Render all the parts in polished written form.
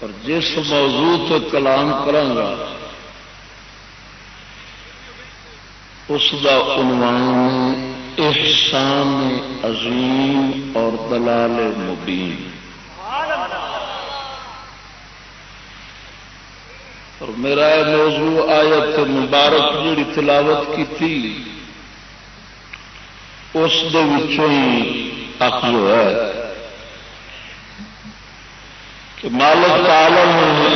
اور جس موضوع تو کلام کرانگا اس کا عنوان احسان عظیم اور دلال مبین. اور میرا یہ موضوع آیت مبارک جڑی تلاوت کی تھی اس دے وچوں ہی اخذ ہے کہ مالک تعالی نے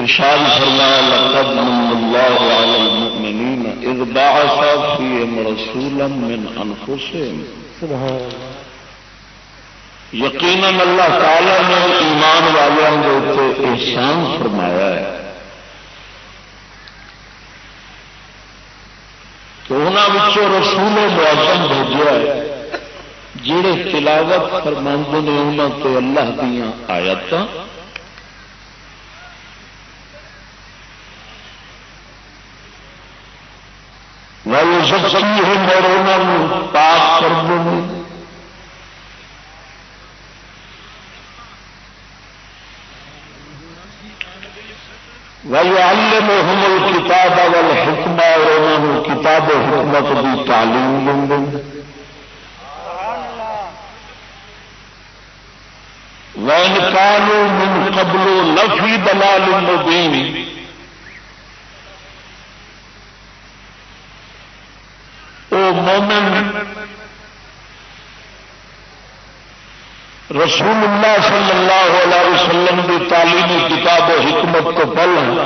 ارشاد فرمایا لقد من اللہ علی المؤمنین اذ بعث فیہم رسولا من انفسہم. سبحان اللہ. یقیناً اللہ تعالی نے ایمان والوں کے اوپر احسان فرمایا ہے کہ انہوں رسول معظم بھیجا ہے جڑے تلاوت فرماندے نے انہوں تو اللہ دیا آیات وَيُزَكِّيهِمْ اور انہوں پاک کرتے ہیں. وَيُعَلِّمُهُمُ الْكِتَابَ وَالْحِكْمَةَ اور انہوں کتاب و حکمت کی تعلیم دیں گے. وَإِنْ كَانُوا مِنْ قَبْلُ لَفِي ضَلَالٍ مُبِينٍ او مومن رسول اللہ صلی اللہ علیہ وسلم کی تعلیمی کتاب و حکمت کو پڑھنا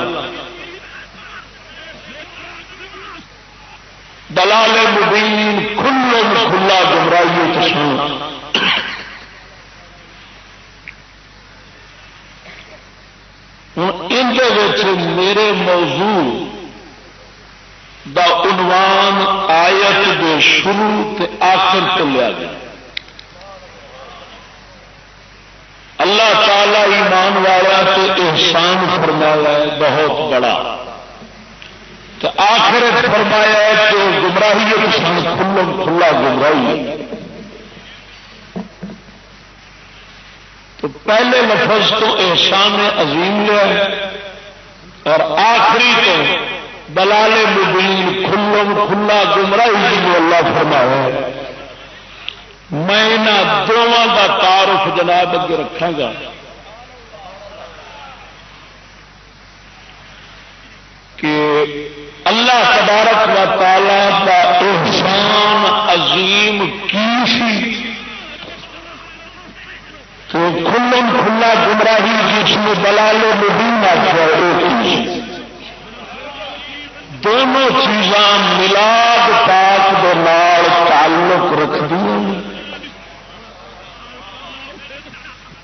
دلال مبین کھلا گمراہی تشان. ہوں ان میرے موضوع دا عنوان آیت دے شروع تے آخر تو لیا گیا. اللہ تعالی ایمان والا تے احسان فرمایا ہے بہت بڑا تو آخر فرمایا ہے کہ گمراہی کھلا گمراہی. تو پہلے لفظ تو احسان عظیم لیا اور آخری تو دلال مبین کھلا گمراہی جو اللہ فرمایا ہے. میں انہوں دونوں کا تعارف جناب اگے رکھا گا. کہ اللہ تبارک و تعالی کا احسان عظیم کی سی تو کھلا گمراہی جس میں دلال مبین آخر دونوں چیزاں ملاد پاک دے نال تعلق رکھتی ہیں.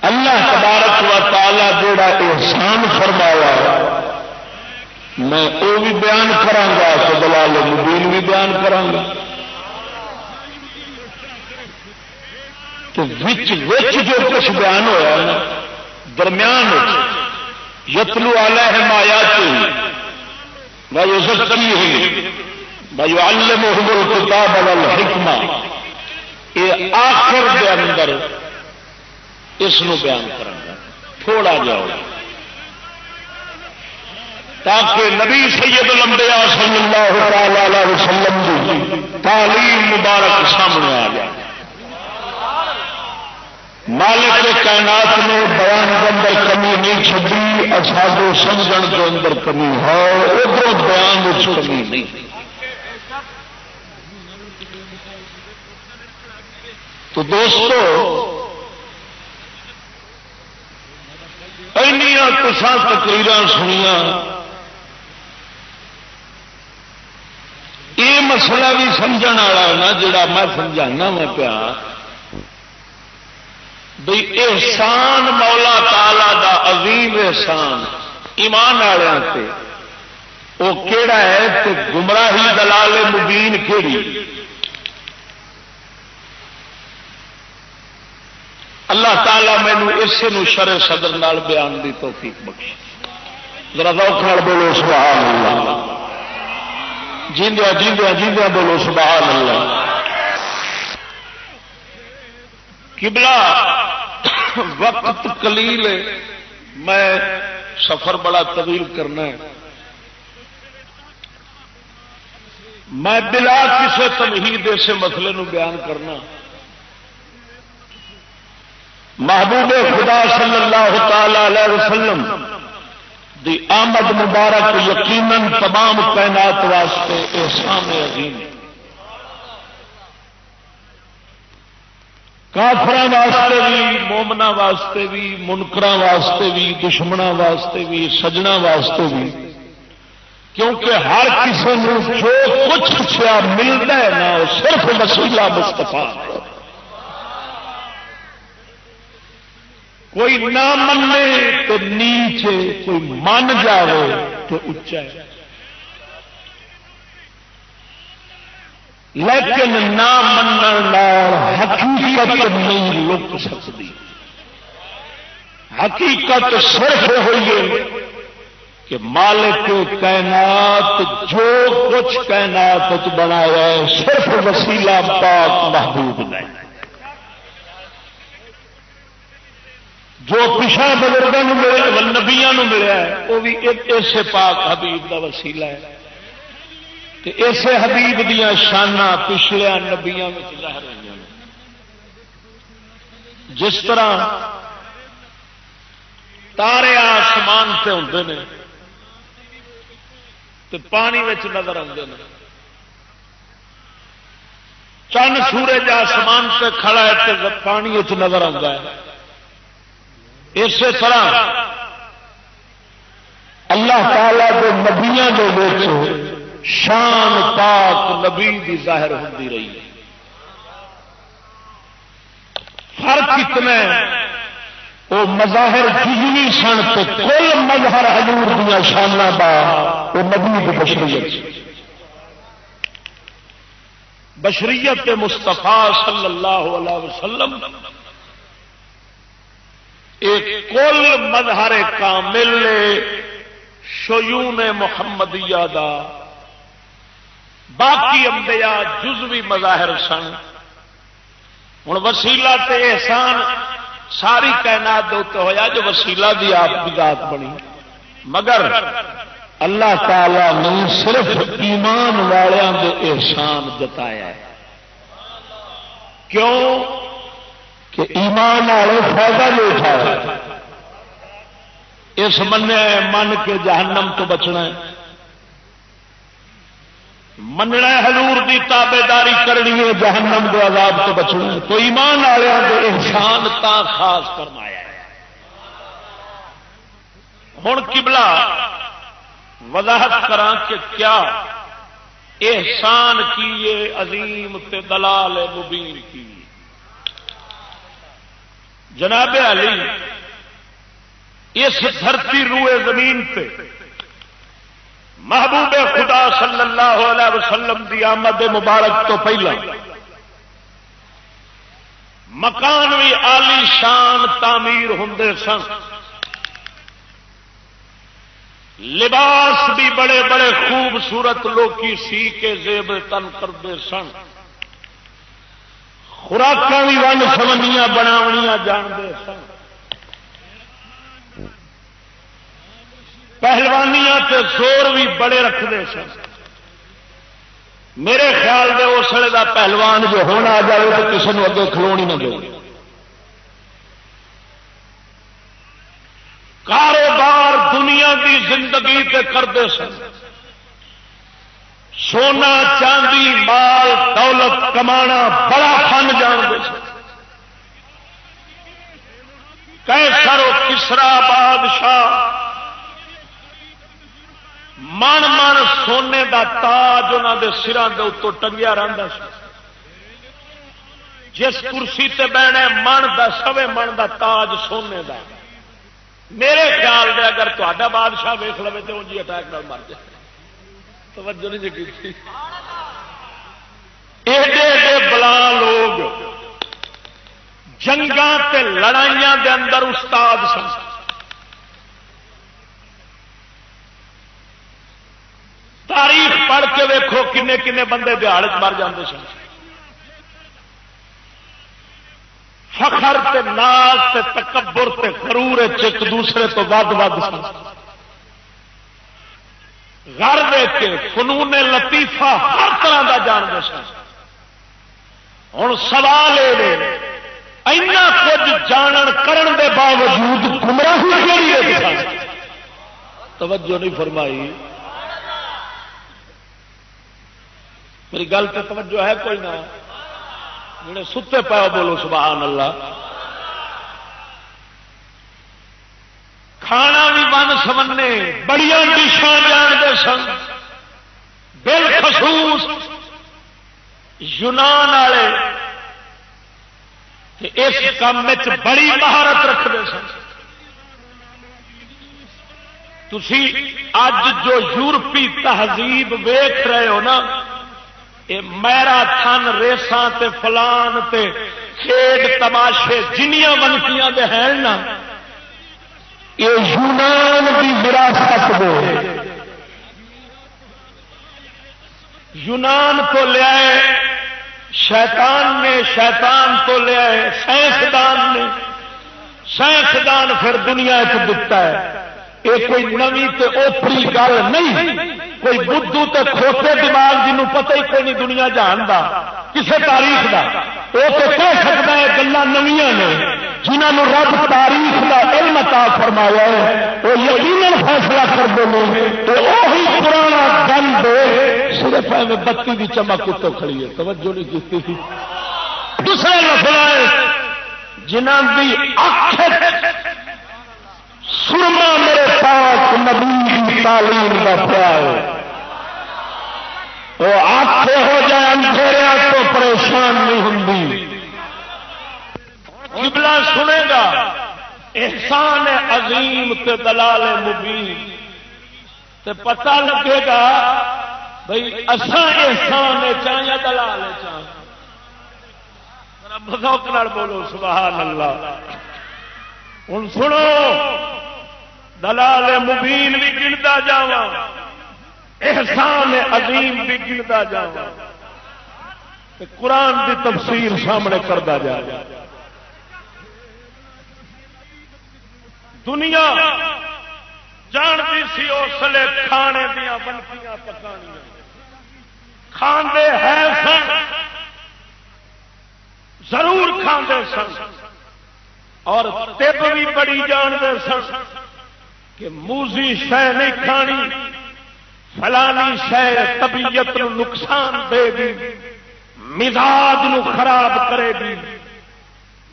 اللہ تبارک و تعالی جڑا احسان فرمایا میں وہ بھی بیان کرانگا تو دلال مبین بھی بیان کرانگا. تو وچ جو کچھ بیان ہوا نا درمیان یتلو علیہم آیاتہ وَيُزَكِّيهِمْ وَيُعَلِّمُهُمُ الْكِتَابَ وَالْحِكْمَةَ یہ آخر دے اندر اس نو بیان کرنا تھوڑا جاؤ تاکہ نبی سید الانبیاء صلی اللہ علیہ وسلم کی تعلیم مبارک سامنے آ جائے. مالک کائنات نے بیان کے اندر کمی نہیں چھڈی اصحاب سمجھن کے اندر کمی ہے ادھر بیان میں کمی نہیں. تو دوستو اینیاں کساں تقریراں سنیاں یہ مسئلہ بھی سمجھن والا ہے نا جڑا میں سمجھانا میں پیا بھئی احسان مولا تعالی دا عظیم احسان ایمان والوں سے وہ کیڑا ہے کہ گمراہی دلال مبین کیڑی. اللہ تعالیٰ مینو اسے شرع صدر نال بیان دی توفیق بخشے. ذرا ذوق نال بولو سبحان اللہ. جیندیا جیندیا جیندیا بولو سبحان اللہ. قبلہ وقت قلیل ہے، میں سفر بڑا طویل کرنا ہے، میں بلا کسی تمہید سے مسئلے نو بیان کرنا۔ محبوب خدا صلی اللہ تعالی علیہ وسلم دی آمد مبارک یقیناً تمام کائنات واسطے احسان عظیم ہے، کافراں واسطے بھی، مومناں واسطے بھی، منکراں واسطے بھی، دشمناں واسطے بھی، سجناں واسطے بھی، کیونکہ ہر کسی نے جو کچھ پچھا ملتا ہے نا وہ صرف وسیلہ مصطفیٰ۔ کوئی نہ منے تو نیچے، کوئی من جاوے تو اچا ہے، لیکن نہ منن حقیقت نہیں لک سکتی۔ حقیقت صرف ہوئی ہے کہ مالک کائنات جو کچھ کائنات بنایا ہے صرف وسیلہ پاک محبوب نے۔ جو پچھا بزرگوں ملے، نبیاں ملیا ہے، وہ بھی اسے پاک حبیب کا وسیلہ ہے، اسے حبیب دیا شانہ پچھلے نبیاں میں ظاہر ہوئی ہیں۔ جس طرح تارے آسمان سے ہوتے ہیں تو پانی میں نظر آتے ہیں، چند سورج آسمان سے کھڑا ہے تو پانی نظر آتا ہے۔ اسی طرح اللہ تعالی کے نبیاں کے شان پاک نبی دی ظاہر ہوتی رہی ہے۔ فرق کتنا وہ مظاہر جزوی سن تو کل مظہر حضور دیا شانہ با وہ نبی کی بشریت، بشریت مصطفیٰ صلی اللہ علیہ وسلم ایک کل مظہر کامل شیون محمدیہ دا، باقی انبیاء جزوی مظاہر سن۔ ہوں وسیلہ تے احسان ساری کائنات دے اوتے ہویا جو وسیلہ دی آپ کی ذات بنی، مگر اللہ تعالی نے صرف ایمان والوں دے احسان جتایا ہے۔ کیوں کہ ایمان والے فائدہ نہیں اٹھایا، اس من کے جہنم تو بچنا ہے، مننا حضور دی تابے داری کرنی ہے، جہنم کے عذاب تو بچنا ہے۔ تو ایمان والوں کے احسان تا خاص فرمایا ہے۔ ہوں قبلہ وضاحت کراں کہ کیا احسان کیے عظیم تے دلال مبین کی۔ جناب علی اس دھرتی روئے زمین پہ محبوب خدا صلی اللہ علیہ وسلم دی آمد مبارک تو پہلا مکان بھی عالی شان تعمیر ہوندے سن، لباس بھی بڑے بڑے خوبصورت لوکی سی کے زیب تن کرتے سن، خوراکاں بھی ون سمنیاں بناونیاں جانتے سن، پہلوانیاں تے زور بھی بڑے رکھتے سن۔ میرے خیال دے اس ویلے دا پہلوان جو ہونا آ جائے تو کسی نے اگے کھلو نہیں نہ دے۔ کاروبار دنیا کی زندگی تے کرتے سن، سونا چاندی مال دولت کمانا بڑا فن جانتے سن۔ کیسر و کسرا بادشاہ من من سونے دا تاج انہوں دے سران دے اتوں ٹنگیا رہتا سی، جس کرسی تے بہنے من دا سوے من دا تاج سونے دا۔ میرے خیال دے اگر تا بادشاہ ویخ لو تو انجی اٹیک نہ مر جائے۔ توجہ نہیں جی کی ایڈے ایڈے بلا لوگ جنگاں تے لڑائیاں دے اندر استاد سن۔ تاریخ پڑھ کے ویکھو کنے کنے بندے دیہڑ مر جاندے سن۔ فخر تے ناز تے تکبر تے غرور ایک دوسرے تو ود سن گھر دے کے فنون لطیفہ ہر طرح کا جانتے سن. ہوں سوال یہ اینا کچھ جانن کرن دے باوجود گمراہی کیڑی ہے؟ توجہ نہیں فرمائی. میری گل تے توجہ ہے کوئی نہ؟ جڑے ستے پاؤ بولو سبحان اللہ. کھانا بھی بن سمنے بڑی ڈشاں جانتے سن. بالخصوص یونان والے اس کام بڑی مہارت رکھتے سن. تھی اج جو یورپی تہذیب ویخ رہے ہو نا، یہ میراتھن ریساں تے فلان تے کھیڈ تماشے جنیاں بنکیاں دے ہیں نا، یہ یونان کی وراثت دے. یونان تو لیا شیطان نے، شیطان تو لیا سائنسدان نے، سائنسدان پھر دنیا دتا ہے. یہ کوئی نوی تے اوپری گل نہیں. کوئی بدھو تے کھوتے دماغ جنوں پتہ ہی کوئی نہیں دنیا جانتا کسے تاریخ دا، وہ تو کہہ سکتا ہے گلاں نویاں نے. جنہوں رب تاریخ کا علم عطا فرمایا ہے وہ یقیناً فیصلہ کرتے ہیں کہ وہی پرانا گند صرف بتی کی چمک اتو کھڑی ہے. توجہ نہیں کی تھی. دوسرا مسئلہ ہے جنہوں کی اکھ سرما میرے پاس نبی کی تعلیم کا پیار، وہ آنکھیں ہو جائے اندھیریا تو پریشان نہیں ہوں. قبلہ سنے گا احسان عظیم تے دلال مبین تے پتہ لگے گا بھئی اساں احسان چاہیں یا دلال چاہیں. بذوق نال بولو سبحان اللہ. ہن سنو دلال مبین بھی گنتا جاواں، احسان عظیم بھی گنتا جاواں، تے قرآن دی تفسیر سامنے کرتا جاواں. دنیا جانتی سی اس لیے کھانے دیا بنکیاں پکانیاں کھاندے ہے سن، ضرور کھاندے سن. اور طب بھی بڑی جانتے سن کہ موزی شہ نہیں کھانی، فلانی شہ طبیعت نو نقصان دے گی، مزاج نو خراب کرے گی.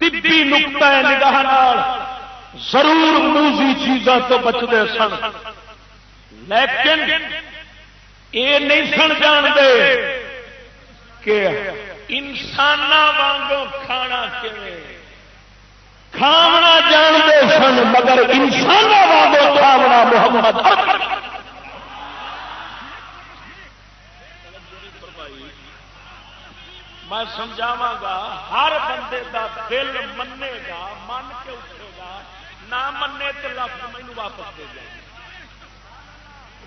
طبی نقطہ نگاہ نال ضرور موزی چیزاں تو بچتے سن، لیکن یہ نہیں سن جانتے کہ انسان وانگوں کھانا کیویں. کھانا جانتے سن مگر انسان وانگوں کھانا محمد. میں سمجھاواں گا ہر بندے دا دل منے گا، من کے اٹھے گا، نہ منے تو لفظ مینوں واپس دے جائے.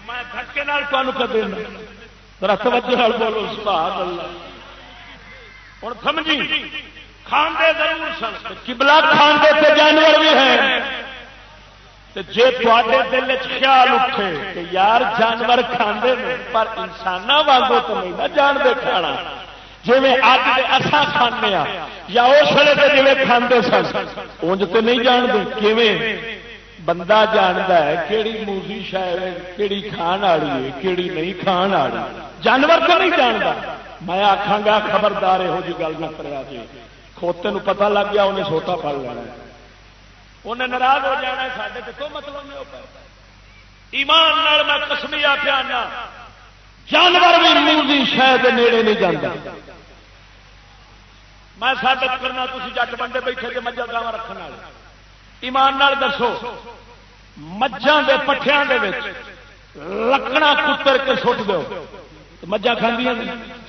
میں دھکے نال تمہیں کر دینا. ذرا توجہ نال بولو سبحان اللہ. ہوں سمجھی کھاندے ضرور سن. قبلہ کھاندے تے جانور بھی ہیں. جے تواڈے دل وچ خیال اٹھے کہ یار جانور کھاندے نے پر انساناں وانگوں تو نہیں نہ جانتے کھانا، جی اج اصا کھانے یا اس ویلے جی کھانے سن انج تو نہیں جانتے. کیویں بندہ جانتا ہے کہڑی موزی شاید کہڑی کھان والی ہے کہڑی نہیں کھان والی. جانور تو نہیں جانتا. میں آکھاں گا خبردار یہو جی گل نہ کریا جی. کھوتے نو پتہ لگ گیا انہیں سوٹا پڑ لینا، انہیں ناراض ہو جانا. سارے تو مطلب نہیں ہوتا. ایمان نال میں قسمیا پیانا جانور بھی موزی شاید نیڑے نہیں جانا. میں ثابت کرنا تھی جٹ بندے بیٹھے کہ مجھا گاواں رکھنے والے. ایمان نال دسو مجھاں دے پٹھیاں دے وچ لکڑاں کتر کے سٹ دو تو مجھاں کھاندیاں نہیں.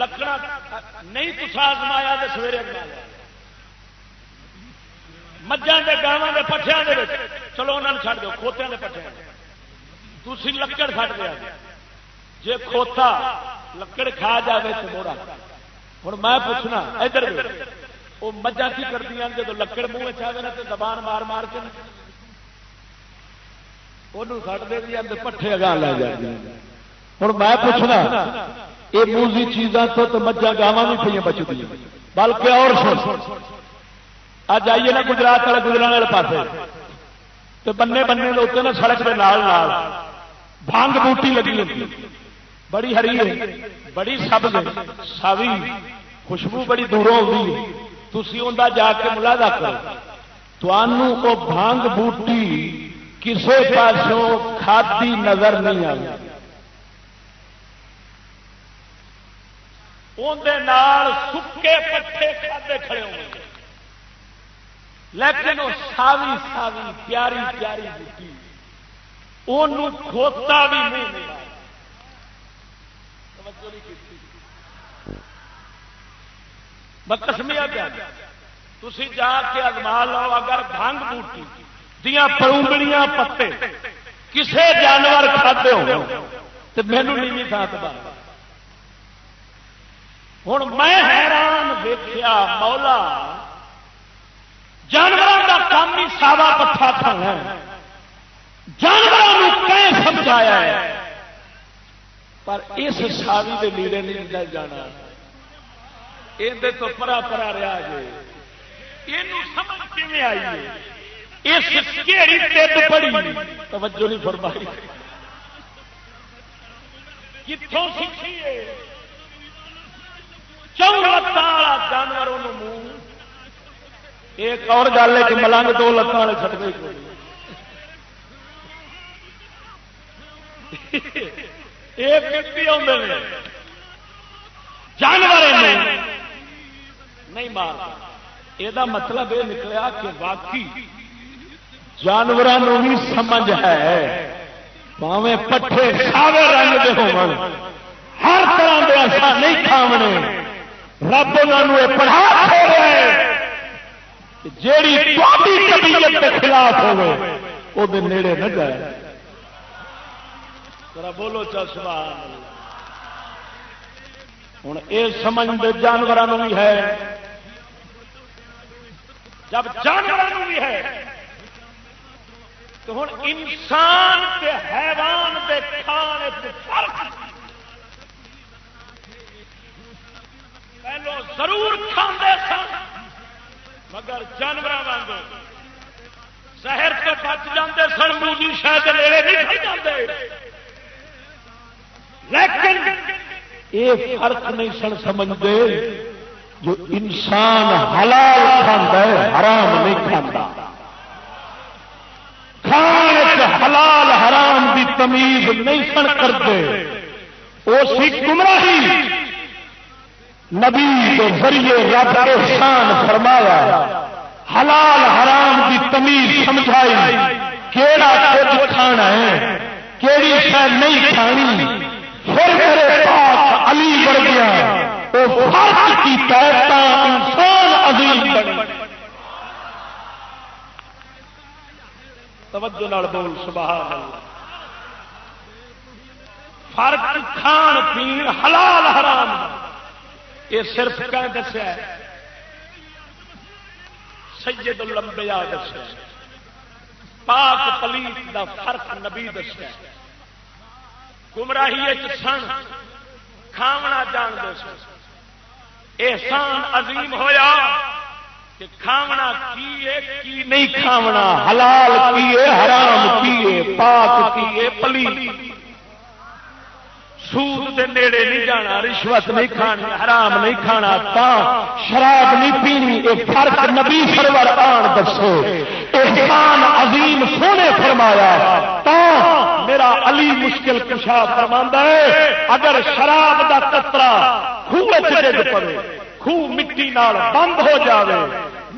لکڑاں نہیں تو آزمایا تو سویرے آزمایا. مجھاں دے گاواں دے پٹھیاں دے وچ چلو انہاں نوں چھڈ دو، کھوتیاں دے پٹھیاں تسی لکڑ چھڈ دیا. جے کھوتا لکڑ کھا جائے تو موڑا. ہوں میں پوچھنا ادھر وہ مجھا کی کرتی ہیں جب لکڑ منہ چاہے نا تو زبان مار مار کے وہ سٹ دے دیا پٹھے اگاں لے جاتی. ہوں میں پوچھنا یہ موزی چیزاں تو مجھا گاواں بھی پہ بچتی بلکہ اور اج آئیے نا گجرات والے گجران والے پاس تو بننے بننے اتنے نا سڑک کے نال بھانگ بوٹی لگی ہوتی بڑی ہری ہے بڑی سبز ہے ساوی خوشبو بڑی دوروں آتی ہے. تھی انہیں جا کے ملاحظہ کرو تمہوں وہ بھانگ بوٹی کسے پاسوں کھادی نظر نہیں آئی. اندر سکے پٹھے کھادے کھڑے ہوئے لیکن وہ ساوی ساوی پیاری پیاری بوٹی وہ کھوتا بھی نہیں. قسمیا پیا تھی جا کے ازما لو اگر بھنگ بوٹی دیا پرونگڑیاں پتے کسے جانور کھاتے ہو تو مینو نہیں تھا. ہوں میں حیران دیکھا مولا جانوروں کا کام ہی ساوا پٹھا کھانا جانوروں کہیں سمجھایا ہے پر اس ساوی کے نیڑے نہیں لے جانا اندر تو پرا پرا رہا جی یہ سمجھ کیون آئی ہے اس کیڑی تیت پڑی توجہ نہیں فرمائی کتوں سیکھی ہے چون لتاں والا جانور منہ. ایک اور گل ہے کہ ملنگ دو لتاں والے چھٹ گئے جانور نہیں مارتا. یہ مطلب یہ نکلا کہ واقعی جانوروں بھی سمجھ ہے پاویں پٹھے ساوے رنگ کے ہو ہر طرح کے ایسا نہیں کھاونے. رب انہوں یہ پڑھا چھوڑا ہے جیڑی طبیعت کے خلاف ہوئے وہ نیڑے نہ جائے. ذرا بولو چا سبحان اللہ. ہوں یہ سمجھ جانوروں بھی ہے جب جانوروں بھی ہے تو ہوں انسان کے حیوان کے کھانے فرق پہلو ضرور کھاندے سن مگر جانور وانگو زہر تو بچ جاندے سن موزی شاید نیڑے نہیں جاندے لیکن یہ فرق نہیں سن سمجھتے جو انسان حلال کھاتا ہے حرام نہیں کھاتا. کھانے حلال حرام کی تمیز نہیں سن کرتے. وہ سی گمراہی نبی کے ذریعے رب احسان فرمایا حلال حرام کی تمیز سمجھائی کیڑا کچھ کھانا ہے کیڑی شاید نہیں کھانی. پھر میرے پاس علی بڑھ گیا وہ فرق کی تحتا انسان عظیم بنے. توجہ نال بول سبحان اللہ. فرق کھان پین حلال حرام یہ صرف کیا دسیا سید الانبیاء دسیا پاک پلیت دا فرق نبی دسیا. گمراہی سن کھاونا جانتے سن احسان عظیم ہویا کہ کھاونا کی ہے کی نہیں کھاونا حلال کی ہے حرام کی ہے پاک کی ہے پلیت. سود دے نیڑے نہیں جانا رشوت نہیں کھانی حرام نہیں کھانا تا شراب نہیں پینی. ایک فرق نبی سرور آن دسو احسان عظیم سونے فرمایا تا میرا علی مشکل کشا فرماندا ہے اگر شراب دا قطرہ خوہ چ ڈگ پڑے خوہ مٹی نال بند ہو جاوے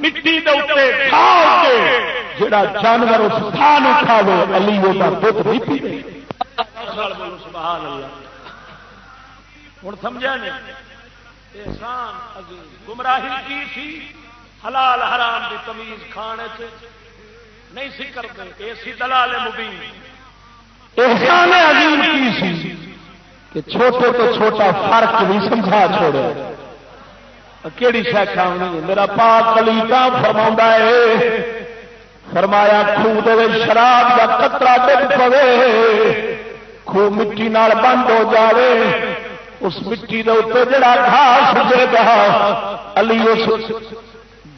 مٹی دے اوتے کھا کے جڑا جانور اس کھا نو کھاوے علی وہ دا دودھ نہیں پیندے. سبحان اللہ. ہوں سمجھا نہیں احسان عظیم گمراہی کی سی حلال حرام کی تمیز کھانے نہیں سی کرتے یہ سی دلال مبین. احسان عظیم کی سی کہ چھوٹے تو چھوٹا فرق بھی سمجھا چھوڑے کیڑی شے کھانی میرا پاک علی کا فرما ہے فرمایا خوہ دے شراب کا قطرہ ڈگ پوے خوہ مٹی نال بند ہو جاوے اس مٹی دے اوپر جڑا گھاس اگے گا علی اس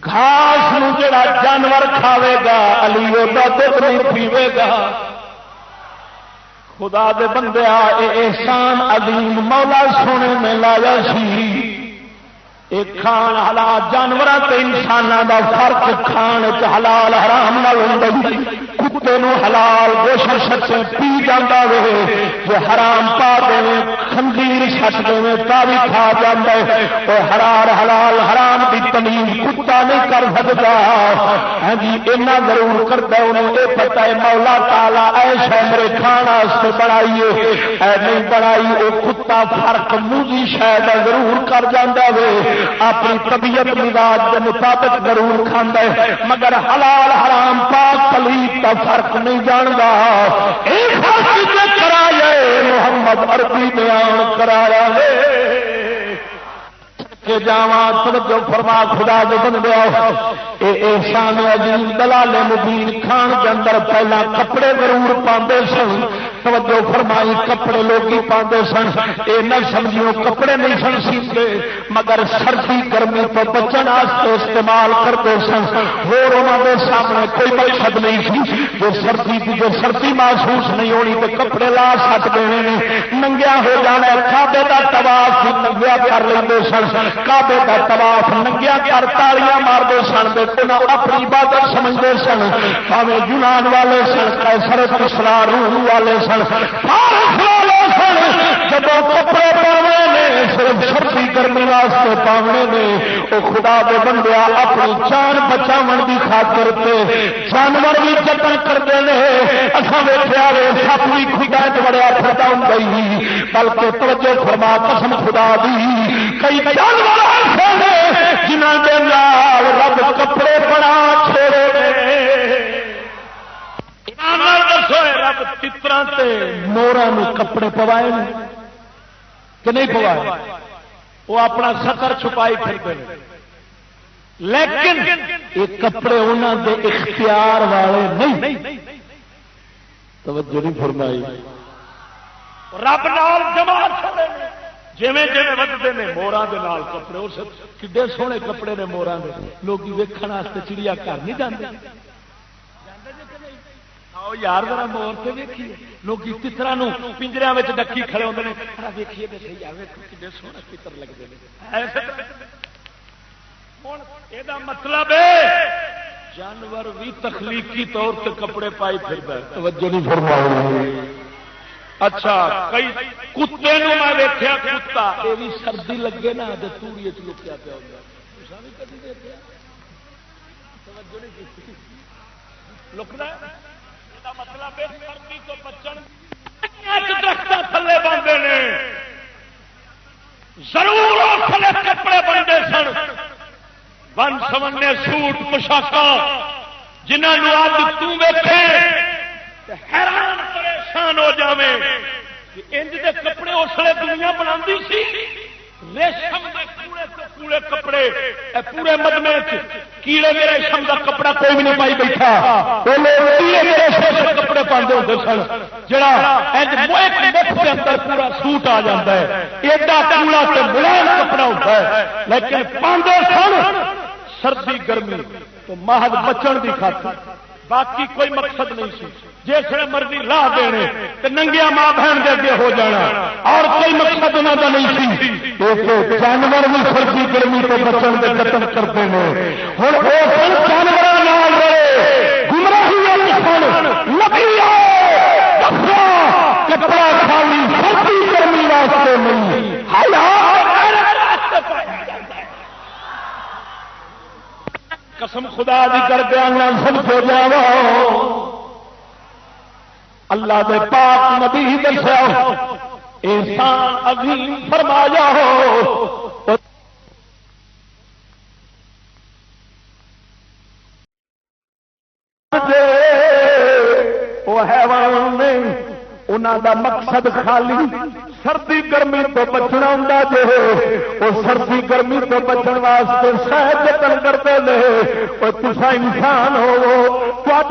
گھاس نو جڑا جانور کھاوے گا علی وہ دودھ نہیں پیوے گا خدا دے بندیا اے احسان عظیم مولا سونے میں لایا سی ایک کھان حلال جانوراں تے انساناں دا فرق کھان وچ حلال حرام نال ہوندا کتے نو حلال گوشت سچے پی جاندا وے جو حرام پا دے خنزیر سٹ دے تا بھی کھا جاندا ہے او حلال حرام دی تمیز کتا نہیں کر سکدا ہاں جی اینا ضرور کردا انہوں اے پتہ ہے مولا تعالی اے شے میرے کھان واسطے بنائی ہے اے نہیں بنائی او کتا فرق موزی شے دا ضرور کر جاندا وے اپنی طبیعت مزاج کے مطابق ضرور کھانا ہے مگر حلال حرام پاک پلیت کا فرق نہیں جانتا محمد عربی بیان کرایا ہے کہ جاواں توجہ فرما خدا دے بندے اے احسان عظیم دلال مبین کھان دے اندر پہلا کپڑے ضرور پاندے سن توجہ فرمائی کپڑے لوگی پاندے سن اے نہ سمجھیو کپڑے نہیں سن سیتے مگر سردی گرمی تو بچن واسطے استعمال کرتے سن اور انہاں دے سامنے کوئی مقصد نہیں سی جو سردی محسوس نہیں ہونی تے کپڑے لا سکتے ہیں ننگیا ہو جانا کعبے دا طواف ننگیا کر لیندے سن کعبے کا طواف ننگیا کر تالیاں مارتے سن انہاں اپنی عبادت سمجھتے سن پاوے یونان والے سن قیصر کسرا روم والے سن فارس والے سن جب کپڑے پاوے نے صرف سردی گرمی واسطے پاوے نے وہ خدا دے بندیا اپنی جان بچاون دی خاطر تے جانور بھی جتن کرتے ہیں اصا ویخیا وے سپ بھی خدا چڑیا پھرتا ہوں بلکہ توجہ فرما قسم خدا دی کئی جانور جنہوں کے لال رب کپڑے بنا چھوڑے رب چترا مورا کپڑے پوائے کہ نہیں پوائے وہ اپنا سطر چھپائی پھرتے ہیں لیکن یہ کپڑے انہوں دے اختیار والے نہیں توجہ نہیں فرمائی رب نال جمع چھوڑے جیویں جیویں ودتے ہیں موراں دے نال کپڑے اس کڈے سونے کپڑے نے موراں دے لوگ ویکھن واسطے چڑیا گھر نہیں جاندے آؤ یار ذرا مور سے ویکھیے لوگ تترا نو پنجریاں وچ ڈکی کھڑے ہوندے نے ویکھیے تے صحیح آوے کڈے سونے تتر لگدے نے ہن اے دا مطلب ہے جانور بھی تخلیقی طور تے کپڑے پائی پھردا ہے توجہ نہیں فرمائی اچھا کئی کتے نو میں ویکھیا کتا یہ بھی سردی لگے نا تو توڑی چ لکیا پیا ہوتا لکنا مطلب سردی تو بچن درخت تھلے بنتے ہیں ضرور تھلے کپڑے بنتے سن ون سمنے سوٹ پوشاکاں جنہوں آج تیکھے حیران پریشان ہو جاوے انج دے کپڑے اس لیے دنیا بنا سی ریشم دے پورے کپڑے پورے مدمے کیڑے میں ریشم دا کپڑا کوئی بھی نہیں پائی بیٹھا کپڑے پاندے ہوتے سن جڑا مکھ کے اندر پورا سوٹ آ جاتا ہے ایڈا کوڑا تے ملائم کپڑا ہوتا ہے لیکن پاندے سن سردی گرمی تو محض بچن دی خاطر باقی کوئی مقصد نہیں سی جس مرضی لا دینے تو ننگیا ماں بہن دے اگے ہو جانا اور کوئی مقصد انہوں کا نہیں سی جانور بھی سردی گرمی تو بچن کے جتن کرتے ہیں ہوں وہ جانور کپڑا خالی سردی گرمی واسطے نہیں قسم خدا دی کر دیا سب ہو جاؤ اللہ دے پاک نبی دسیا احسان عظیم فرمایا ہو وہ حیوان نے انہاں دا مقصد خالی سردی گرمی تو بچنا ہوں جی وہ سردی گرمی تو بچن واسطے شاید جتن کرتے ہیں اور تسا انسان ہو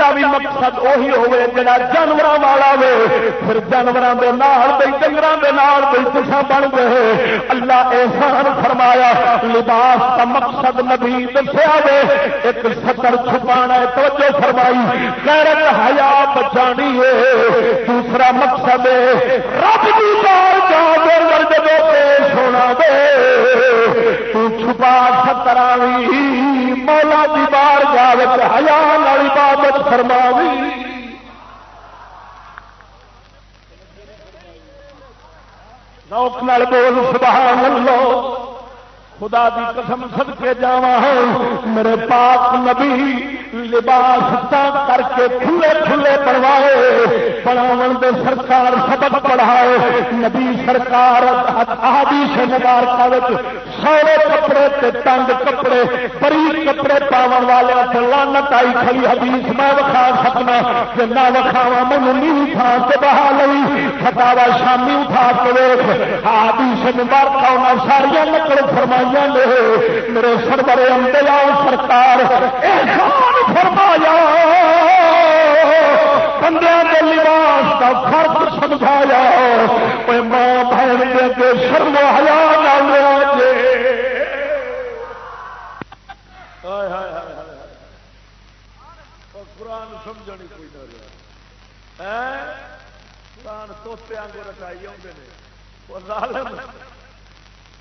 بھی مقصد وہی ہوے جڑا جانوروں والا وے پھر جانوروں کے نال ڈنگراں دے نال تسا بن گئے اللہ احسان فرمایا لباس کا مقصد نبی دسیا وے ایک ستر چھپانا ہے توجہ فرمائی غیرت حیا بچانی ہے دوسرا مقصد ہے رب دی بار جب پیش ہونا دے تو چھپا ستراوی مولا دی بار جاوت حیا نال عبادت فرماوی ذوق نال بول سبحان اللہ خدا دی قسم صدقے جاواں میرے پاک نبی لباس تا کر کے کھلے کھلے بنوائے بناون دے سرکار سبق پڑھائے نبی سرکار احادیث مبارکہ وچ سارے کپڑے تے تنگ کپڑے بریک کپڑے پاون والے تے لعنت آئی کھڑی حدیث میں وکھا سکنا کہ نہ وکھاواں مینوں نہیں تھا تے بہا لئی فتاوا شامی اٹھا کے ویکھ احادیث مبارکہ انہاں ساریاں نقل فرمائی میرے سرور انبیاء سرکار احسان فرمایا بندیاں دے لباس کا فرق سمجھایا کوئی ماں بہن دے کے شرم و حیا نال رہے قرآن سمجھنی کوئی نہ رہا قرآن توتے آنگے رٹائی آتے ہیں وہ ظالم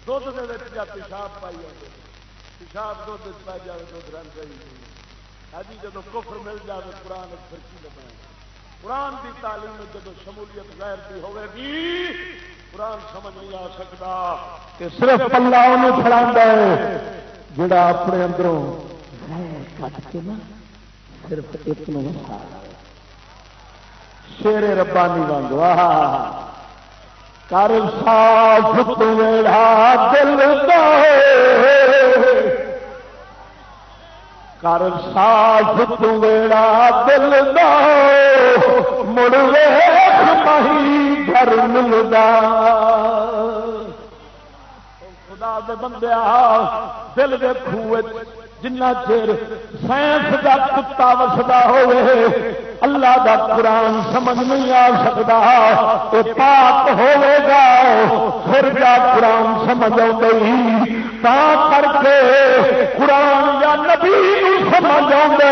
دھد کے پیشاب پائی آتے پیشاب دھد پائی جائے دھد رن گئی حجی جب کفر مل جائے قرآن فرقی لگائے قرآن کی تعلیم میں جب شمولیت غیر کی ہوئے گی قرآن سمجھ نہیں آ سکتا کہ صرف اللہ انہوں پھڑا ہے جڑا اپنے اندروں کٹ کے نا صرف ایک نو شیر ربانی وانگو کر صاف تیرا دل دا کر صاف تیرا دل دا مڑ ویکھ مہی گھر ملدا خدا دے بندیا دل دے کھوے جنہ چیر سائنس دا کتا وسدا ہوئے اللہ دا قرآن سمجھ نہیں آ سکتا یہ پاک ہوئے گا پھر جا قرآن سمجھ آئی تا کر کے قرآن یا نبی سمجھ آؤ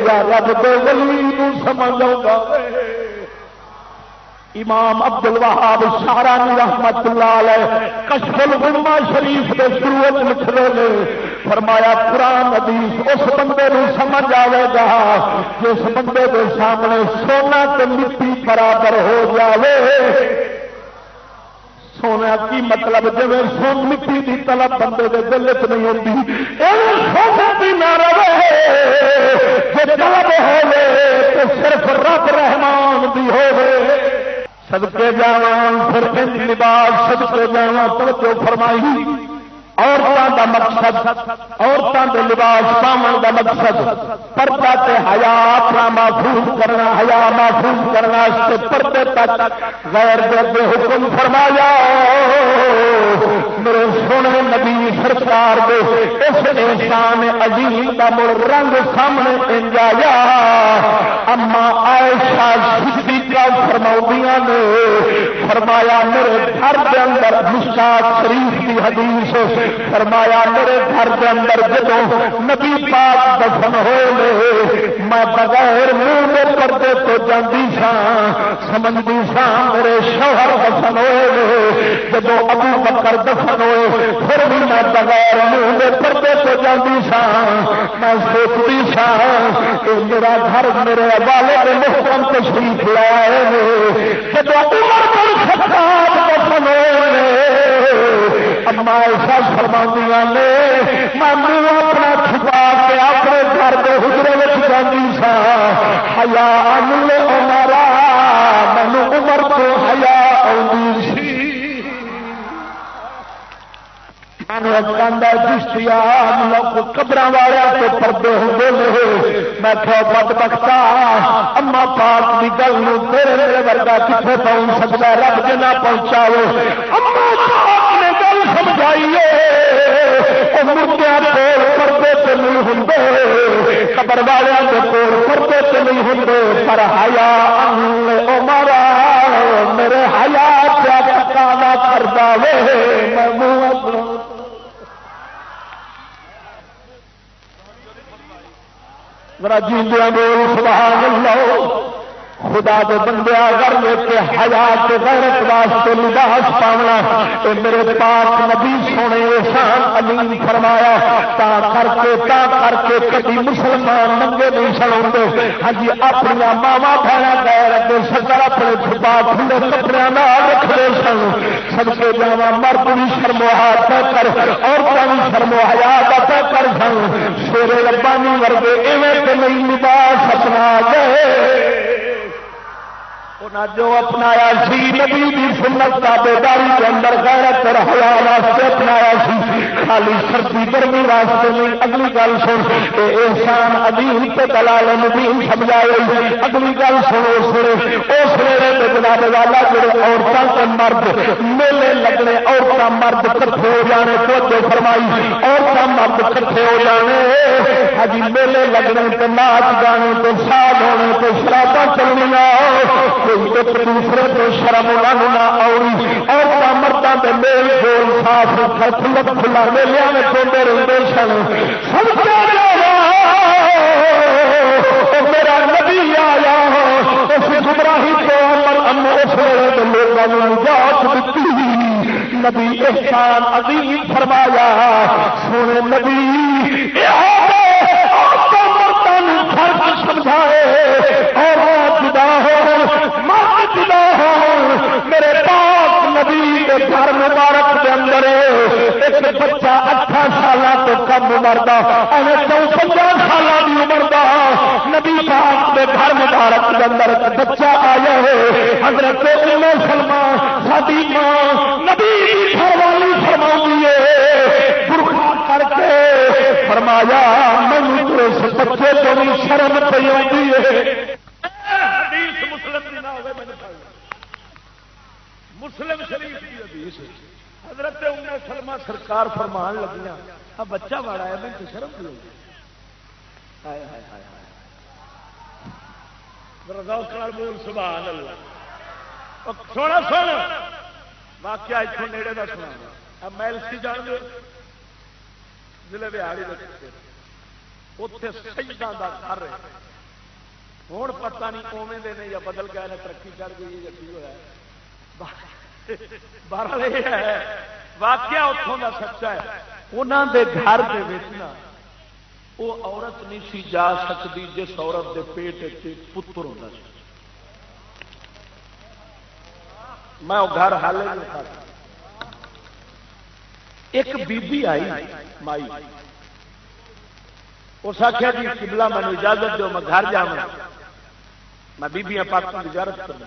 یا رب دے ولی سمجھ آؤ امام عبد الوہاب شارانی رحمت اللہ علیہ کشف الغمہ شریف کے شروع لکھ رہے فرمایا قرآن حدیث اس بندے کو سمجھ آئے گا جس بندے کے سامنے سونا تو مٹی برابر ہو جائے سونا کی مطلب جی سون مٹی کی طلب بندے کے دل چ نہیں ہوتی سونا بھی نہ رہے جی طلب ہوے تو صرف رب رحمان بھی ہوے صدقے جاواں پھر لباس صدقے جاواں توجہ فرمائی عورتوں کا مقصد عورتوں کے لباس پاون کا مقصد پردہ تے حیا اپنا محفوظ کرنا حیا محفوظ کرنا اس پردے تک غیر دے حکم فرمایا میرے سونے نبی سرکار دے اس احسان عظیم کا مڑ رنگ سامنے انجایا اما عائشہ صدیقہ فرماؤندیاں نے فرمایا میرے گھر کے اندر مشکات شریف کی حدیث فرمایا میرے گھر کے اندر جدو نبی پاک دفن ہوئے میں بغیر منہ کے پردے تو جاندی سا سمجھتی سا میرے شوہر دفن ہوئے جدو ابو بکر دفن ہوئے پھر بھی میں بغیر منہ کے پردے تو جاندی سا میں سوچتی سا کہ میرا گھر میرے والد محترم تشریف لائے جدو عمر بن خطاب دفن ہوئے اما ایسا فرماندیاں نے میں منہ اپنا چھپا کے اپنے گھر کے حجرے میں جاتی سا حیا ملے عمرا مینو عمر کو حیا آتی سی قبر والے تو پردے ہوتے میں بد بختا اما پاک کی گل میرے ورگا کتنے پہنچ سکتا رب جنا پہنچاؤ اما پاک نے گل سمجھائیے مردیا کول پردے تو نہیں ہوں قبر والوں کے کول پردے تو نہیں ہوں پر حیا مارا میرے حیا کیا کانا کرتا وے میرا جیندیا بول سبحان اللہ خدا دے بندے اگر کے حیات غیرت واسطے لباس پاونا تو میرے پاک نبی سونے احسان علیم فرمایا تا کر کے کبھی مسلمان ننگے نہیں سڑاؤندے ہاں جی اپنی ماواں بہناں غیرت دے سکر اپنے چھپا کھلے کپڑے نال رکھدے سن صدقے جاواں مرد بھی شرم و حیا کر عورتاں بھی شرم و حیا پہ کر سن شیر ربانی ورگے ایویں تے نہیں لباس اپنا گئے جو اپنایا سی نبی دی سنت تابعداری کے اندر غیرت اور حیا واسطے اپنایا سی خالی سردی گرمی واسطے نہیں اگلی گل سن احسان عظیم تے دلال مبین سمجھائے اگلی گل سنو اس ویلے تے جناب والا جڑے عورتاں تے مرد میلے لگنے عورتاں مرد کٹھے ہو جانے توجہ فرمائی عورتاں مرد کٹھے ہو جانے ہجی میلے لگنے تے ناچ گانے تے ساز ہونے تے شراباں چلنیاں ایک دوسرے کو شرم نہ آئی اور مردوں کے میل جول صاف کھلا میلے میں چوندے رہتے سن میرا نبی آیا اس گمراہی کو اس ویلے لوگوں نجات دیتی نبی احسان عظیم فرمایا سونے نبی فرق سمجھائے اور جدا ہو جدا ہو میرے پاک نبی کے گھر مبارک کے اندر ایک بچہ 18 سال تو کم عمر کا 54 سال کی عمر کا نبی پاک کے گھر مبارک کے اندر بچہ آیا ہے حضرت ام سلمہ ساری ماں نبی گھر والی فرمائی ہے برخا کر کے فرمایا مینوں اس بچے کو بھی شرم پی آتی ہے مسلم شریف کی حدیث حضرت ام سلمہ سرکار فرمان لگیاں بچہ بڑا ہے میں شرم پی ہوگی بول سبحان اللہ سونا سن واقعہ اتوں نیڑے کا سنا اب میں اس کی جان دو ضلع بہاڑی اتنے سجدہ کا گھر ہے ہوں پتہ نہیں اوے دے یا بدل گئے نے ترقی چڑھ گئی یا کی ہوا بہرحال یہ ہے واقعہ اتوں کا سچا ہے انہوں دے گھر دے وچنا وہ عورت نہیں سی جا سکتی جس عورت دے پیٹ پتر ہوتا سی میں وہ گھر حالے نہیں تھا ایک بی بی آئی مائی اس آخیا جی قبلہ میں اجازت دو میں گھر جا میں بیبیاں پاک کی زیارت کرنا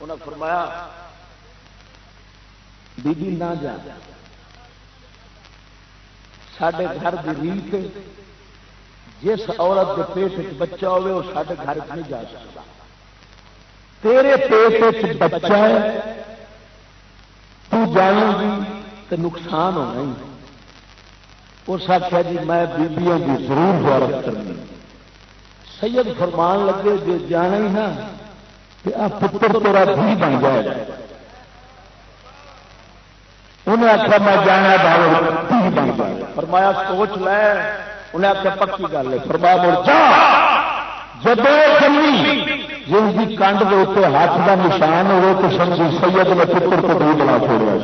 انہوں نے فرمایا بی بی نہ جا ساڈے گھر کی ریت جس عورت کے پیٹ بچہ ہوئے وہ ساڈے گھر نہیں جا سکتا تیرے پیٹ بچہ ہے تو جانے گی تو نقصان ہونا ہی اس آخیا جی میں بیبیوں کی ضرور زیارت کرنی سید فرمان لگے جی جانا ہی نا پتر تیرا دھی بن جائے انہیں آخیا میں جانا دھی بن جائے فرمایا سوچ لے انہیں آخیا پکی گل ہے فرمایا مڑ جا جب چلی جن کی کنڈ کے اتنے ہاتھ کا نشان ہوئے تو سمجھی سید نے پتر کو دودھ بنا چھوڑا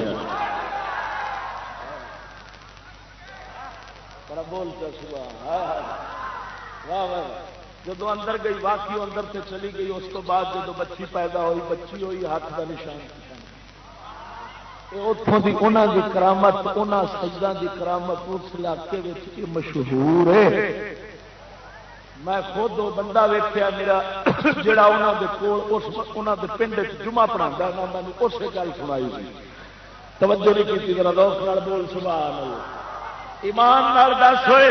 جب اندر گئی واقعی اندر سے چلی گئی اس کو بعد جب بچی پیدا ہوئی بچی ہوئی ہاتھ کا نشان اتوں کی انہوں کی کرامت انہوں سجدہ کی کرامت اس علاقے میں مشہور ہے میں خود وہ بندہ ویخیا میرا جڑا انہوں کے کول انہوں کے پنڈ جمعہ پڑھا میں اسی گل سنائی توجہ نہیں کی ذرا ذوق نال بول سبحان اللہ ایمان نال دس ہوئے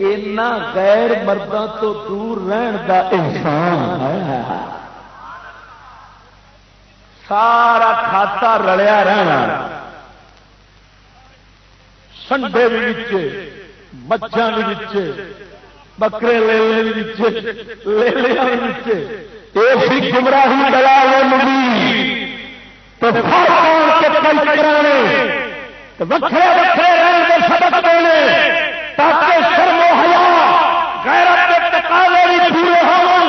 اینا غیر مردوں تو دور رہن دا احسان ہے سارا کھاتا رلیا رہنا سنڈے بھی مچھاں بھی بکرے لے گمراہی دلال نبی تو کرانے وکھرے وکھرے رہن کے سبق دینے تاکہ شرم و حیا غیرت کے تقاضے بھی پورے ہوں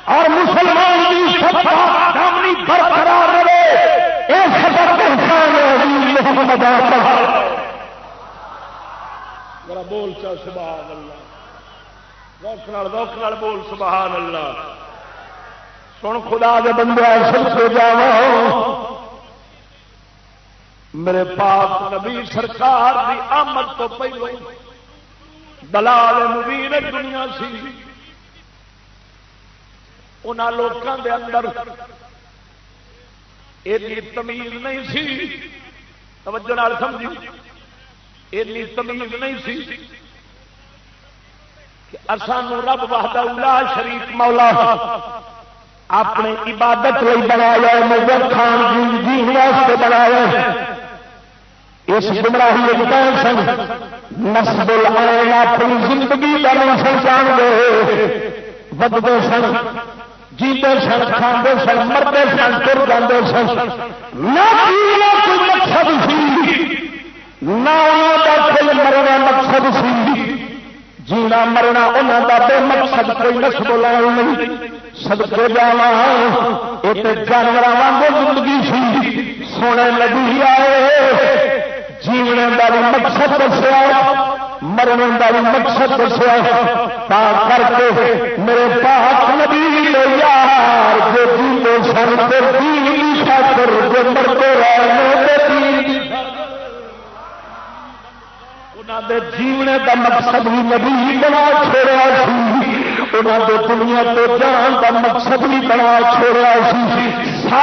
اور مسلمان کی صفات دامنی برقرار رہے یہ سبق انسان محمد ذرا بول چا سبحان اللہ ذوق نال بول سبحان اللہ سن خدا دے بندے سن سے جاواں میرے پاک نبی سرکار دی آمد تو پہلو دلال مبین دنیا سی انہاں لوکاں دے اندر ایڈی تمیز نہیں سی توجہ نال سمجھی ایڈی تمیز نہیں سی کہ اسانو رب وحدہ لا شریک مولا اپنے عبادت لئی بنایا مگر کھان جین واسطے بنایا اس گمراہی بتائیں سن نسب العین اپنی زندگی کا نسل جان گے بدتے سن جیتے سن کھاندے سن مرتے سن تر جاندے سن نہ کوئی مقصد سی نہ کوئی مرنا مقصد سی جینا مرنا انہوں کا بے مقصد کوئی نسب العین نہیں صدقے جاواں یہ جانور وانگو زندگی سی سونے نبی آئے جیونے کا بھی مقصد دسیا مرنے کا بھی مقصد دسیا تا کر کے میرے پاک نبی لے یار جو جیتے سن تو دین کی خاطر جو مرتے رہنے انہوں دے جیونے کا مقصد بھی نبی بنا چھوڑا سی انہوں نے دنیا تو جان کا مقصد بھی بنا چھوڑا سی سا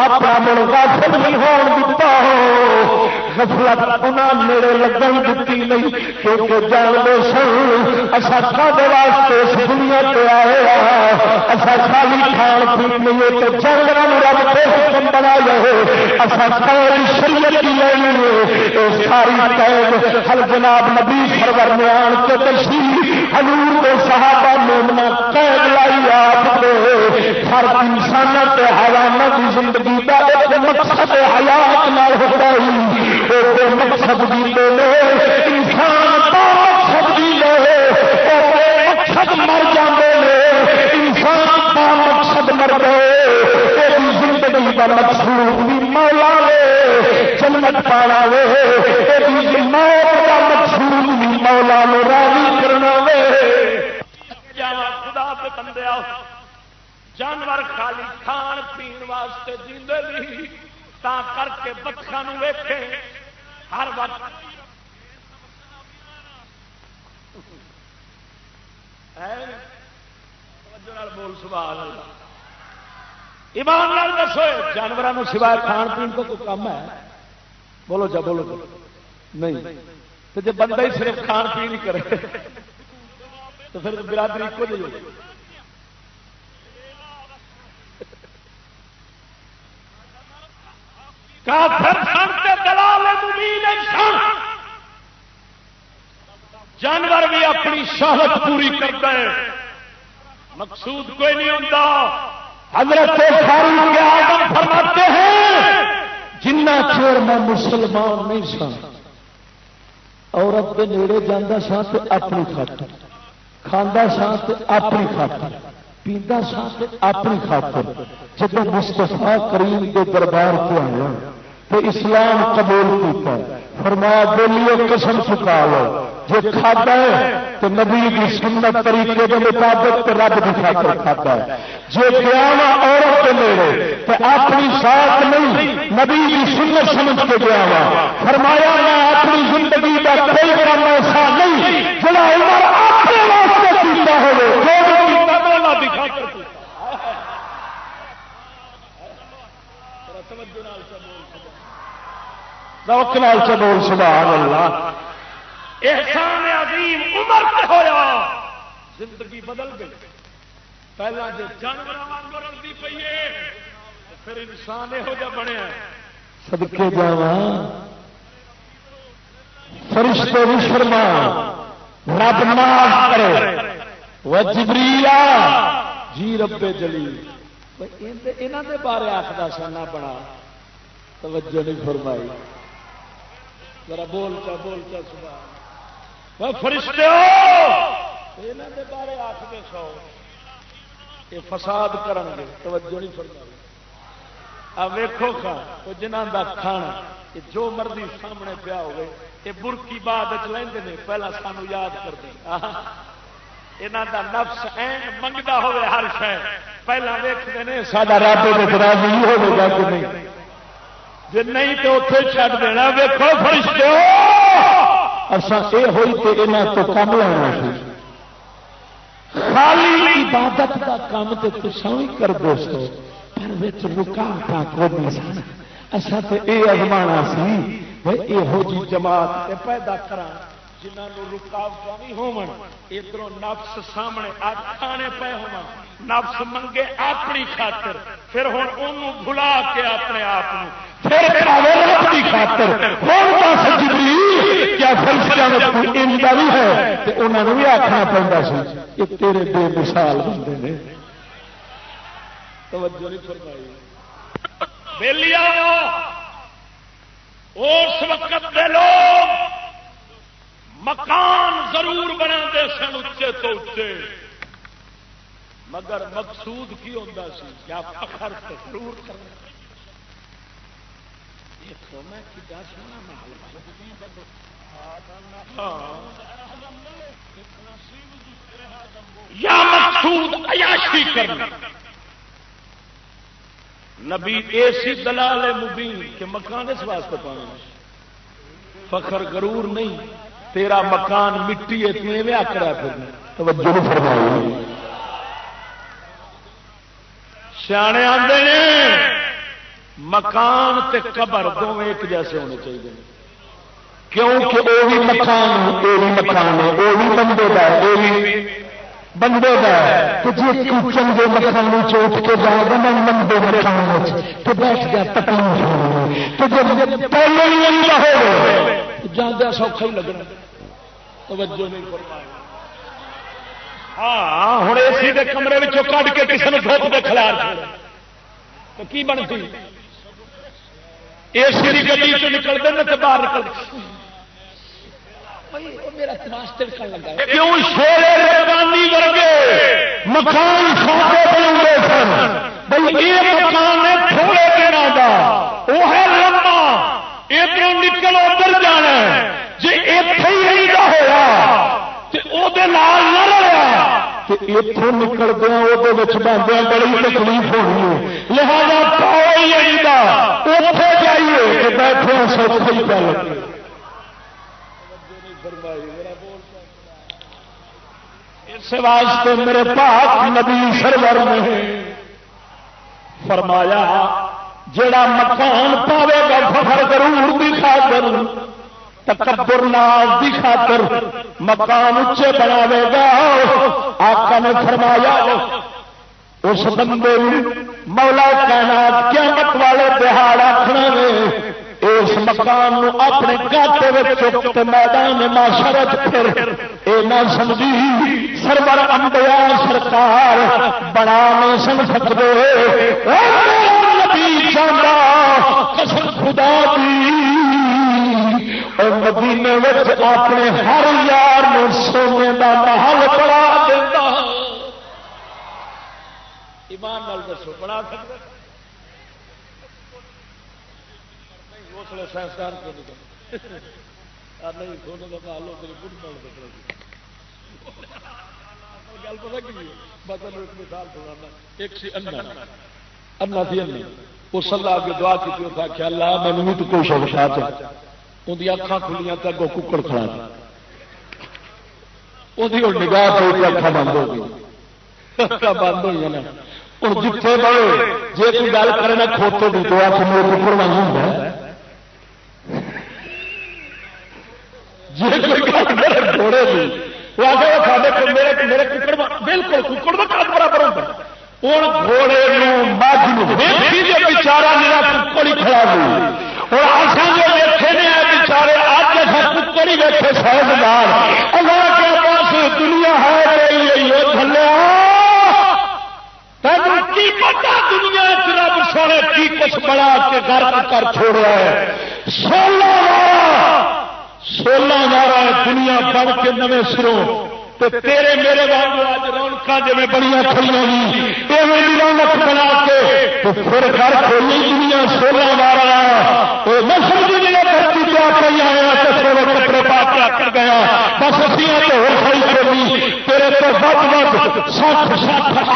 اپنا من غافل نہیں ہون دیتا ہو غفلت انہوں میرے لگن دیتی نہیں کیونکہ جانتے سن اصا کھانے واسطے اس دنیا پہ آئے اصا خالی کھان پین نہیں تو جانوروں رب کے حکم بنایا ہے اصا قید شریعت کی لینی ہے ساری قید ہر جناب نبی سرور میں آن کے تشریف حضور کے صحابہ مومنا قید لائی آپ ہر انسان کے حیوانہ کی زندگی کا ایک مقصد حیات نہ ہوتا ہی وہ مقصد بھی لے لے انسان کا مقصد بھی لے وہ مقصد مر جاتے ہیں انسان کا مقصد مر گئے زندگی کا مقصود بھی مولا لے جنت پانا وے موت کا مقصود بھی مولا نے راضی کرنا وے خدا پہ بندے جانور خالی کھان پین واسطے جیندے بھی تا کر کے بچوں ویکھے ہر وقت بول سبحان اللہ ایمان نال دسو جانوروں سوائے کھان پین کو کوئی کام ہے بولو جا بولو جا نہیں تو جب بندہ ہی صرف کھان پین ہی کرے تو پھر برادری کو دے جانور بھی اپنی شہوت پوری کرتا ہے مقصود کوئی نہیں ہوتا حضرت فاروق اعظم فرماتے ہیں جنہ چیر میں مسلمان نہیں سا عورت کے نیڑے جانا سا تو اپنی خاطر کھانا سا تو اپنی خاطر پیندا سا تو اپنی خاطر جب مصطفیٰ کریم کے دربار کو آیا تو اسلام قبول کیتا فرمایا بولیے قسم چکا لو جو کھاتا ہے تو نبی کی سنت طریقے کے مطابق تو رب کی خاطر کھاتا ہے جو قیام عورت کے میرے تو اپنی ساتھ نہیں نبی کی سنت سمجھ کے قیام فرمایا میں اپنی زندگی کا کوئی کام ایسا نہیں جڑا عمر اپنے واسطے پیتا ہو توکل سے بول سبحان اللہ. احسان عظیم عمر پہ ہویا زندگی بدل گئی. پہلا جو جانور وانگو رلدی پئی ہے پھر انسان یہو جہ بنیا. صدقے جاواں فرشتے بھی فرما رب معاف کرے وہ جبریل جی رب جلیل انہاں دے بارے آخدا سنا بنا توجہ نہیں فرمائی. ذرا بولتا سبحان وہ فرشتے انہاں دے بارے آخدے سو یہ فساد کرن گے توجہ نہیں فرمائی. آ ویکھو کھا وہ جنہاں دا کھانا جو مرضی سامنے پیا ہوئے یہ برکی بعد لیندے نے پہلا سانو یاد کر دیں. یہاں دا نفس این منگتا ہوئے ہر شے پہلا ویکھتے ہیں ساڈا رب دے راضی ہوگا کہ نہیں. جی نہیں تو اتنے چھڈ دینا. ویکھو فرشتے اساں اے ہوئی تے انہاں تو کم لینا سی. خالی عبادت دا کام تے تساں ہی کر دو سو پر وچ رکاوٹاں کوئی سن. اساں تے اے ازمانا سی یہو جی جماعت پیدا کرا جنہوں رکاوٹ نہیں ہون. ادھر نفس سامنے کھانے پے ہو نفس منگے اپنی خاطر پھر ہوں انہوں بھلا کے اپنے آپ بھی ہے انہوں نے بھی آخنا پڑتا سی کہ تیرے بے مثال بندے نے. توجہ نہیں فرمائی. اس وقت دے لوگ مکان ضرور بنا دے سن اچے تو اچے مگر مقصود کی ہوتا سی کیا فخر ضرور کرنا. دیکھو میں کیا سونا یا مقصود عیاشی کرنا. نبی ایسی دلال مبین کہ مکان اس واسطے پانا فخر غرور نہیں. تیرا مکان مٹی ہے تمہیں میں آکڑا پھرنا. توجہ فرمائی. سیانے آندے نے مکان تے قبر دونوں ایک جیسے ہونے چاہیے. کیونکہ وہ بھی مکان وہ بھی مکان ہے وہ بھی بندے کا وہ بھی بندے کا تو جی چنگے مکان چوٹ کے جائے گا میں لمبے مکان تو بیٹھ گیا تکلیف تو جب پہلے ہی ہو جانا سوکھا ہی لگنا. توجہ نہیں فرمائی. ہاں ہوں اے سی کمرے میں کھ کے کسی نے دھوپ کے کھلار تو کی بنتی. اے سی کی گلی چ نکلتے ہیں تو باہر نکلتے کیوں شیرے ربانی ورگے مکان سوتے بنتے سن. بھائی یہ مکان ہے تھوڑے دنوں کا وہ ہے لمبا ادھر نکل ادھر جانا جی اتے ہی رہتا ہوا تو وہ نہ رہا تو اتوں نکلدیا وہ بندے بڑی تکلیف ہونی ہے. لہٰذا پاؤ ہی اتے جائیے کہ بیٹھے سوچ ہی پہ لگے. اس واسطے میرے پاک نبی سرور نے فرمایا جڑا مکان پاوے گا فخر ضرور دی خاطر تکبر ناز دی خاطر مکان اچے بناوے گا. آقا نے فرمایا اس بندے مولا کائنات قیامت والے دہاڑ آخنا نے اس مکان اپنے گاٹے میدان معاشرت پھر اے نہ سمجھی سرور انبیاء سرکار بنا نہیں سن سکتے. نبی چاہتا قسم خدا دی اور مدینے اپنے ہر یار سونے کا محل بنا دیتا. ایمان نال دسو بنا سکتے سائنسدان کو نہیں دونوں کا حال ہو میری گڈ نال گل پتا کی مطلب ایک مثال سنانا. ایک سی انا تھی انا وہ سلا کے دعا کی آخیا اللہ مینو بھی تو کوئی شوقات اندی اکھاں کھلیاں تو اگوں ککڑ کھڑا وہی ہوں نگاہ پہ اکھاں بند ہو گئی بند ہوئی نا. ہوں جتنے بڑے جی کوئی گل کرے نا کھوتے کی دعا تو میرے ککڑ واگ ہوں جی کوئی گھوڑے کی وہ آگے میرے ککڑ بالکل ککڑ کا کام برابر ہوتا ہوں گھوڑے بچارا میرا ککڑ ہی کھڑا ہوئی اور اصل جو ویٹے نے بچارے اج ککڑ ہی ویٹے سائنسدان اللہ کے پاس دنیا ہے تھلے کی پتا دنیا رب سونے کی کچھ بڑا کے گھر کر چھوڑا ہے 16 بارہ دنیا بڑھ کے نویں سروں تیرے میرے وانگو اج رونق جی بڑی کھڑیاں ایویں رونق بنا کے پھر گھر کھولی دنیا 16 بارہ نسل کی جگہ دھرتی پہ آ کے آیا تو سونے کپڑے پا کے آکر گیا بس اسی تو ہو کھڑی کھولی تیرے تو بد 60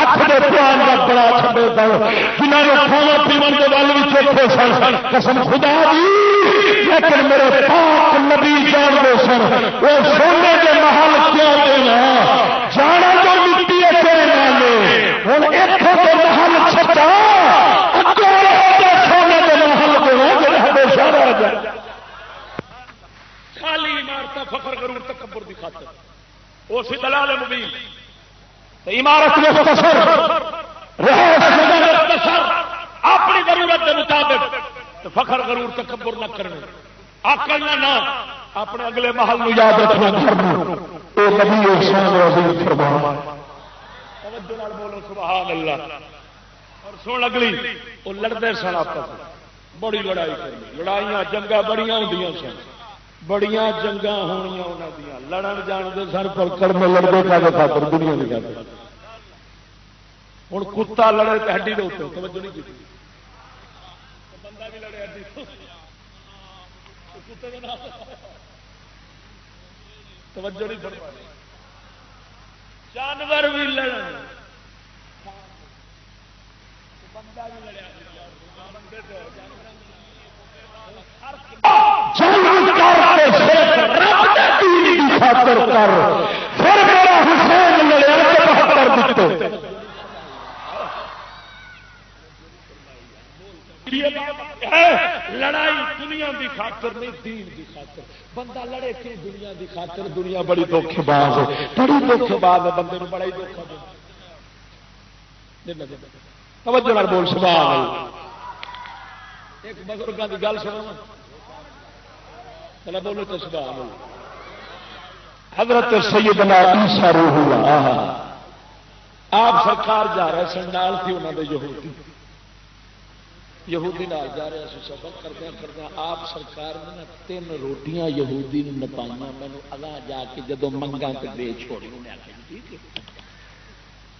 8 کے پیان کا بڑا چھڈے دل جنہوں نے کھانا پیمن کے ول بھی چوکھے سن قسم خدا دی لیکن میرے پاک نبی جان دے سن وہ سونے کے محل کیوں دینا جانا جو مٹی ہوں اتوں کے محل چھٹا سونے کے محل کے ہمیشہ رہ جائے خالی عمارت فخر غرور تکبر دی خاطر وہ سی دلال مبین عمارت مختصر اپنی ضرورت کے مطابق فخر غرور تکبر نہ کرنے آکڑنا نہ اپنے اگلے محل میں یاد رکھنا بولو سبحان اللہ اور سن اگلی وہ لڑتے سن آپس بڑی لڑائی کری لڑائیاں جنگاں بڑیاں ہوندیاں سن بڑیاں جنگاں ہونیاں انہاں دیاں لڑن جانتے سن پر کڑمے لڑتے کا خاطر دنیا نہیں کرتے ہوں کتا لڑے تو ہڈی دے اوپر توجہ نہیں کی بندہ بھی لڑے ہڈی توجہ نہیں فرمائی جانور بھی لڑن بندہ بھی لڑیا لڑائی دنیا دی خاطر نہیں دین دی خاطر بندہ لڑے کیوں دنیا دی خاطر دنیا بڑی دھوکھے باز ہے بڑی دھوکھے باز ہے بندے کو بڑا ہی دھوکھا دے توجہ نال بول سبحان اللہ ایک بزرگاں دی گل سنو چلا بولو تو سبحان اللہ حضرت سیدنا عیسیٰ روح اللہ آپ سرکار جا رہے سن نال تھی انہوں نے یہودی نال جا رہے ہیں سفر کردیا آپ سرکار نے 3 روٹیاں یہودی نے نپائیاں مینو اگاں جا کے جدو منگا تو دے چھوڑی انہیں آخیا ٹھیک ہے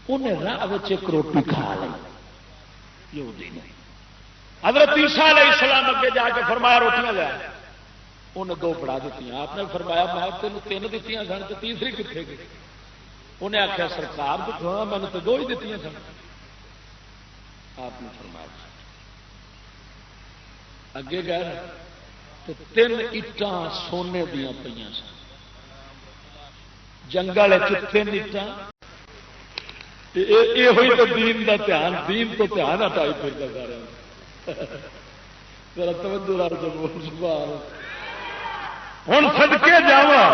انہیں راہ ایک روٹی کھا لی یہودی نے حضرت عیسیٰ علیہ السلام اگے جا کے فرمایا روٹیاں لیا انہیں 2 بڑھا دیتی آپ نے فرمایا میں تین 3 دیتی سن تو تیسری کتنے گئی انہیں آخیا سرکار تو میں نے تو 2 ہی دیتی سن آپ نے فرمایا اگے گئے تو 3 اٹاں سونے دیا پہ سن جنگل 3 اٹاں یہ ہوئی تو دین دا دھیان دین تو دھیان ہٹائی پھرتا جا رہا ذرا توجہ سبحان ہوں سدکے جاوا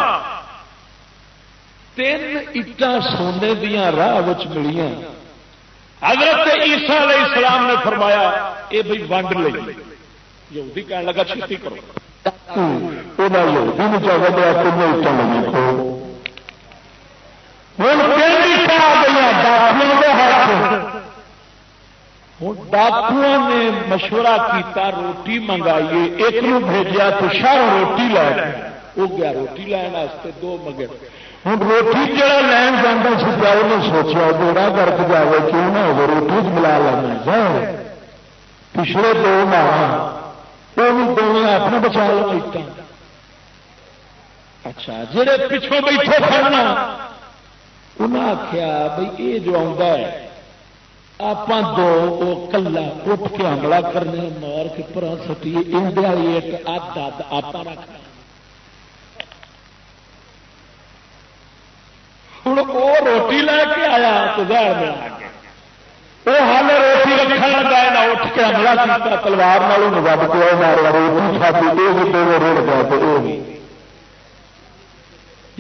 3 اٹاں سونے دیا راہ ملیاں حضرت عیسیٰ علیہ السلام نے فرمایا یہ بھائی ونڈ لئی یہودی کہنے لگا چھتی کرو ڈاکو نے مشورہ کیتا روٹی منگائیے ایک نو بھیجا تو شہر روٹی لے وہ گیا روٹی لین واسطے 2 منگے ہوں روٹی جہاں لین جانا سکیا انہیں سوچا بوڑا گرد جائے کیوں نہ ہو روٹی ملا لینا پچھلے 2 ماہ دونوں اپنا بچا لو اچھا جہے پچھوں بیٹھے کھڑنا انہیں آخیا بھائی یہ جو آپ 2 کلا اٹھ کے حملہ کرنے مار کے پر سٹی انڈیا ایک اد آپ رکھنا ہوں وہ روٹی لے کے آیا تو زہر میں آ گیا وہ ہال روٹی رکھنے لگا نہ اٹھ کے حملہ کیا تلوار نال وڈ کے مارا روٹی کھاتی یہ بھی 2 روڑ گیا تو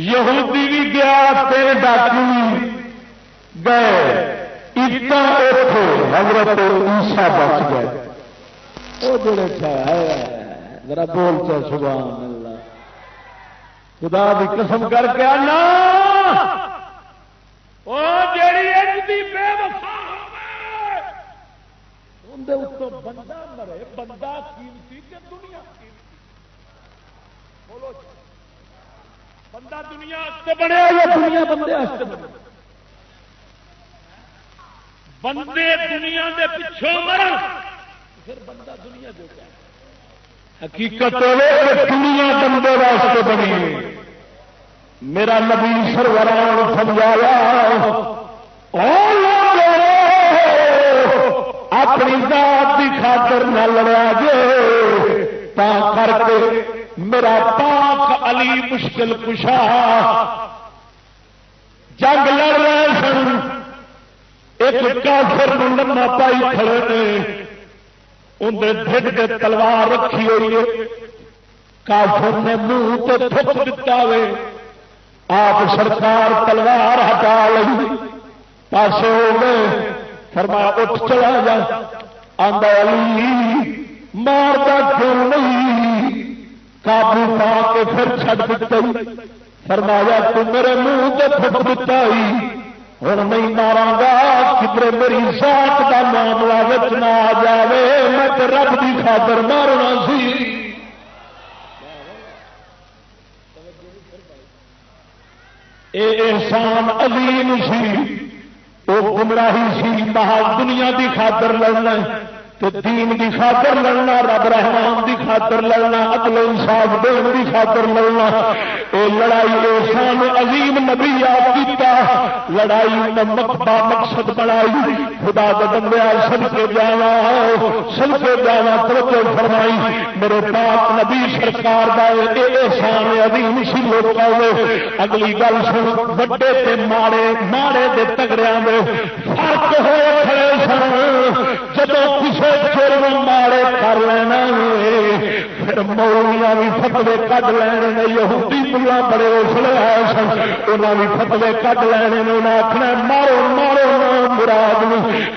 یہودی بھی گیا تیرے ڈاکو گئے اتنا اٹھے حضرت عیسیٰ بچ گئے وہ جڑے ذرا بولتے سبحان اللہ خدا کی قسم کر کے آنا وہ جیڑی بے وفا اندر بندہ مرے بندہ قیمتی کہ دنیا بولو بندہ دنیا بنیا یا دنیا بندے بندے دنیا کے پچھوں مرن پھر بندہ دنیا دے حقیقت دنیا بندے واسطے بنی میرا نبی سروران سمجھایا اپنی ذات کی خاطر نہ لڑیا جے تا کر کے میرا پاک علی مشکل کشا جنگ لڑ رہے سن ایک کافر لما پائی کھڑے نے اندر ڈھڈ کے تلوار رکھی ہوئی ہے کافر نے منہ تو تھک دیتا ہوئے آپ سرکار تلوار ہٹا لی پاسے ہو گئے فرمایا اٹھ چلا جا آندا علی مارتا کیوں نہیں قابو پا کے پھر چھڈ دیتا فرمایا تو میرے منہ تو تھک دیتا ہی ہوں نہیں مارا گا کدھر میری ذات کا معاملہ نہ آ جائے میں تو رب کی خاطر مارنا سی اے احسان عظیم سی وہ گمراہی سی محض دنیا کی خاطر لڑنا تو دین کی خاطر لڑنا رب رحمان کی خاطر لڑنا عدل انصاف دین کی خاطر لڑنا یہ لڑائی احسان عظیم نبی یاد کیتا لڑائی مقصد بنائی خدا دے بندے سد کے جانا توجہ فرمائی میرے پاک نبی سرکار کا احسان عظیم سی لوکاں اگلی گل سن بڑے تے ماڑے دے تگڑیاں دے فرق ہوئے کھڑے سن جدو کسے جرم ماڑے کر لینا پھر مولویاں بھی فتوے کڈ لینے یہودی ملا بڑے اسلے آئے سن انہوں بھی فتوے کڈ لینے انہیں آخنا مارو مارو مراد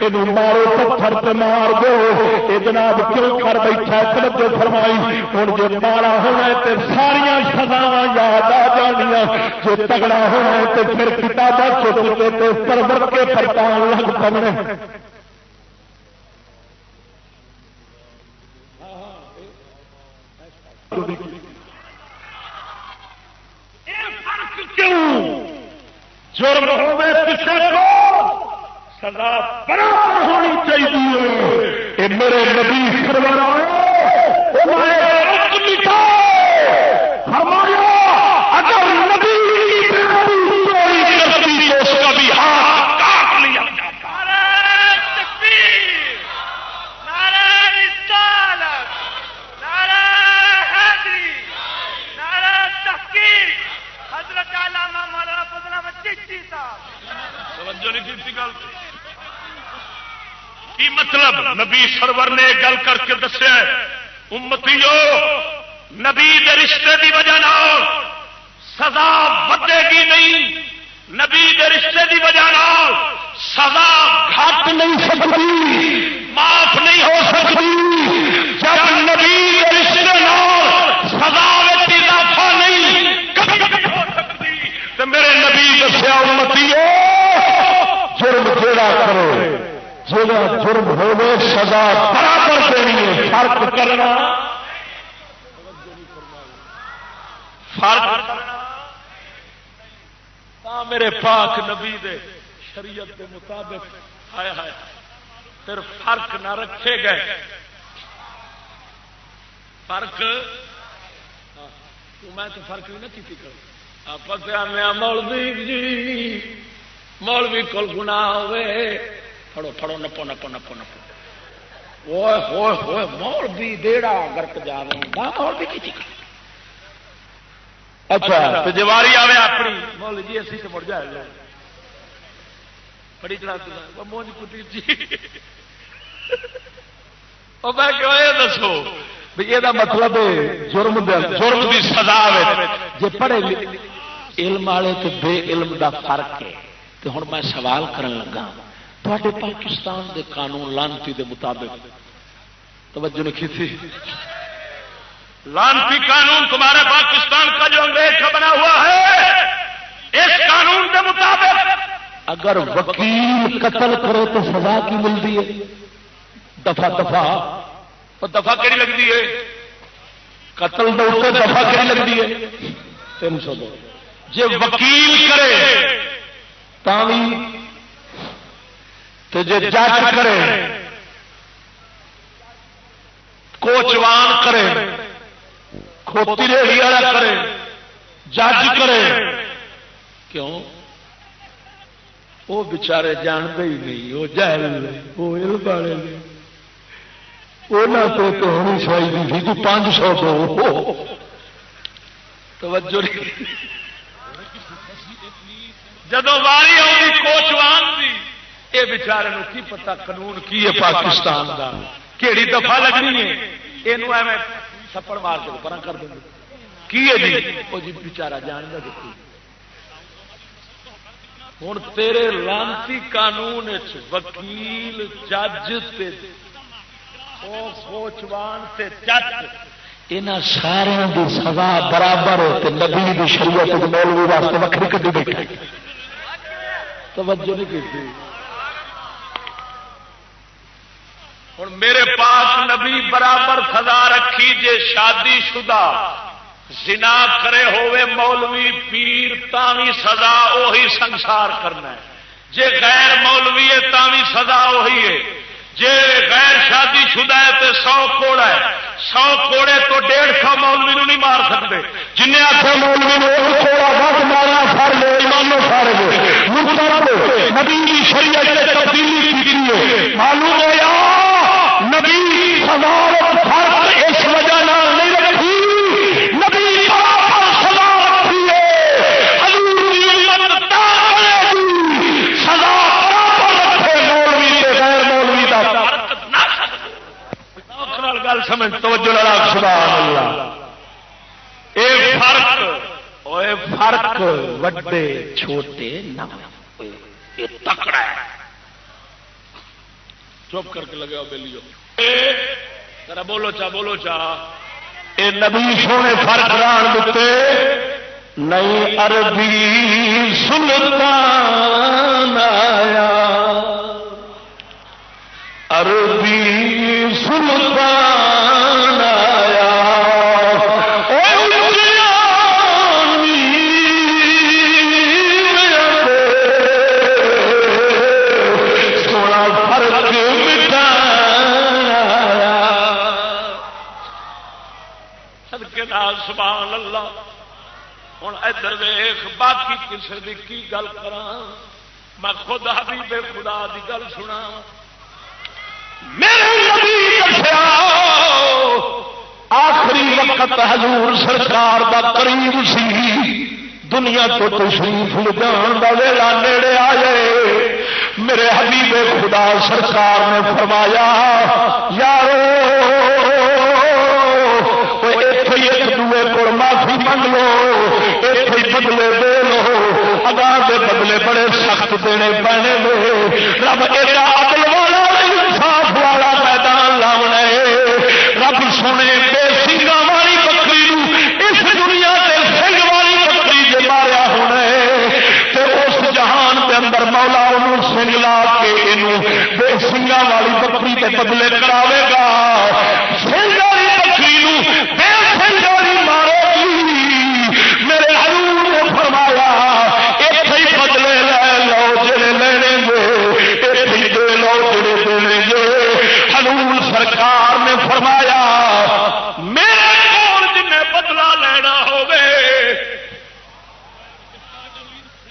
یہ مارو پتھر سے مار دو یہ جناب کیوں کر بیٹھا توجہ فرمائی ہوں جو مارا ہونا تو ساریا سزاواں یاد آ جانیا جو تگڑا ہونا تو پھر کتاباں چک کے پرور کے پرتان لگ پڑنے جرم ہوئے کسی کو سزا برابر ہونی چاہیے میرے نبی سرور ہمارا اگر نبی چوری کرتی تو اس کا بھی ہاتھ کاٹ لیا کی مطلب نبی سرور نے گل کر کے دسیا امتیو نبی دے رشتے دی وجہ نال سزا بدے گی نہیں نبی دے رشتے دی وجہ نال سزا گھٹ نہیں سکتی معاف نہیں ہو سکتی جب نبی دے رشتے نال سزا وچ اضافہ نہیں کبھی ہو سکتی تو میرے نبی دسیا امتیو جرم جیڑا کرو جیڑا جرم ہوے سزا برابر دینی ہے فرق کرنا فرق میرے پاک نبی دے شریعت کے مطابق آیا ہے پھر فرق نہ رکھے گئے فرق میں تو فرق بھی نہ کی کروں آپ مولوی جی مولوی کول گناہ ہوئے پڑو پڑو نپو نپو نپو نپو ہوئے ہوئے ہوئے مولوی دیڑا گرک جا رہا مولوی کی چیز اچھا تو جواری آوے اپنی مول جی اسی سے مڑ جائے گا بڑی چلا مونج کٹی جی اور میں کہ دسو بھی یہ مطلب جرم کی سزا جی پڑھے علم والے تے بے علم دا فرق ہے. تو ہن میں سوال کرن لگا تواڈے پاکستان دے قانون لانتی دے مطابق توجہ نہیں کی تھی. لانتی قانون تمہارے پاکستان کا جو انگریز کا بنا ہوا ہے، اس قانون کے مطابق اگر وکیل قتل کرے تو سزا کی ملتی ہے؟ دفعہ دفعہ دفعہ کہڑی لگتی ہے؟ قتل دے دفعہ کہڑی لگتی ہے؟ 302. جی وکیل کرے تو جی جج کرے، کوچوان کرے، کھوتی ریڑھی والا کرے، جج کرے، کیوں؟ وہ بچارے جانتے ہی نہیں، وہ جاہل وہ علم والے تو ہونی چاہیے تھی تو 500 دو. توجہ جدو واری آئی کوچوان کی، یہ بچارے کی پتا قانون کی ہے پاکستان کا، کہڑی دفعہ لگنی ہے، یہ ایویں تھپڑ مار کے پرا کر دیں کی ہے جی وہ جی بچارا جانتا دیکھی. ہوں تیرے لانتی قانون وکیل جج کوچوان تے جج یہاں سارا کی سزا برابر ہے. نبی کی شریعت مولوی واسطے وکری کٹی بیٹھے. توجہ نہیں کی. ہوں میرے پاس نبی برابر سزا رکھی جے شادی شدہ زنا کرے ہوئے مولوی پیر تاوی سزا وہی سنسار کرنا ہے. جے غیر مولوی ہے تاوی سزا وہی ہے. جے غیر شادی شدہ ہے تو 100 کوڑا ہے. 100 کوڑے تو 150 مولوی نہیں مار سکتے. جن آخر مولوی نبی شریعت تبدیلی کی معلوم ہوا نبی سزا فرق اس وجہ نہیں رکھی. نبی سزا رکھی ہے سزا رکھے مولوی کے غیر مولوی کا گل سمجھ توجہ سبحان اللہ. اے فرق وڈے چھوٹے نہ یہ تکڑا ہے. چپ کر کے لگے بیلیو ذرا بولو چا اے نبی سونے فرق ران دیتے نہیں. عربی سلطان آیا عربی سلطان آیا سونا فرق صدقے نال سبحان اللہ. ہوں ادھر ویخ باقی کسی کی گل کرا میں خود حبیب خدا دی گل سنا. میرے نبی دسیا آخری وقت حضور سرکار دا قریب سی دنیا تو تشریف لے جان دا ویلا نیڑے آئے. میرے حبیب خدا سرکار نے فرمایا یارو ایک دوے کو معافی منگ لو، ایک بدلے دے لو. اگاں دے بدلے بڑے سخت دینے پینے میں. رب ایڈا عدل والا انصاف والا میدان لاؤنا ہے. رب سونے بے سنگا والی بکری اس دنیا کے سنگ والی بکری جے ماریا ہونا ہے تے اس جہان کے اندر مولا انہوں سنگ لا کے انہوں بے سنگا والی بکری کے بدلے کراوے گا. سنگ والی بکری بے سنگ والی مارے گی. میرے حضور نے فرمایا ایتھے ہی بدلے لے لو جڑے لینے گے، ایتھے ہی دے لو جڑے دینے گے. حضور سرکار نے فرمایا میرے کول جن بدلا لینا ہوگے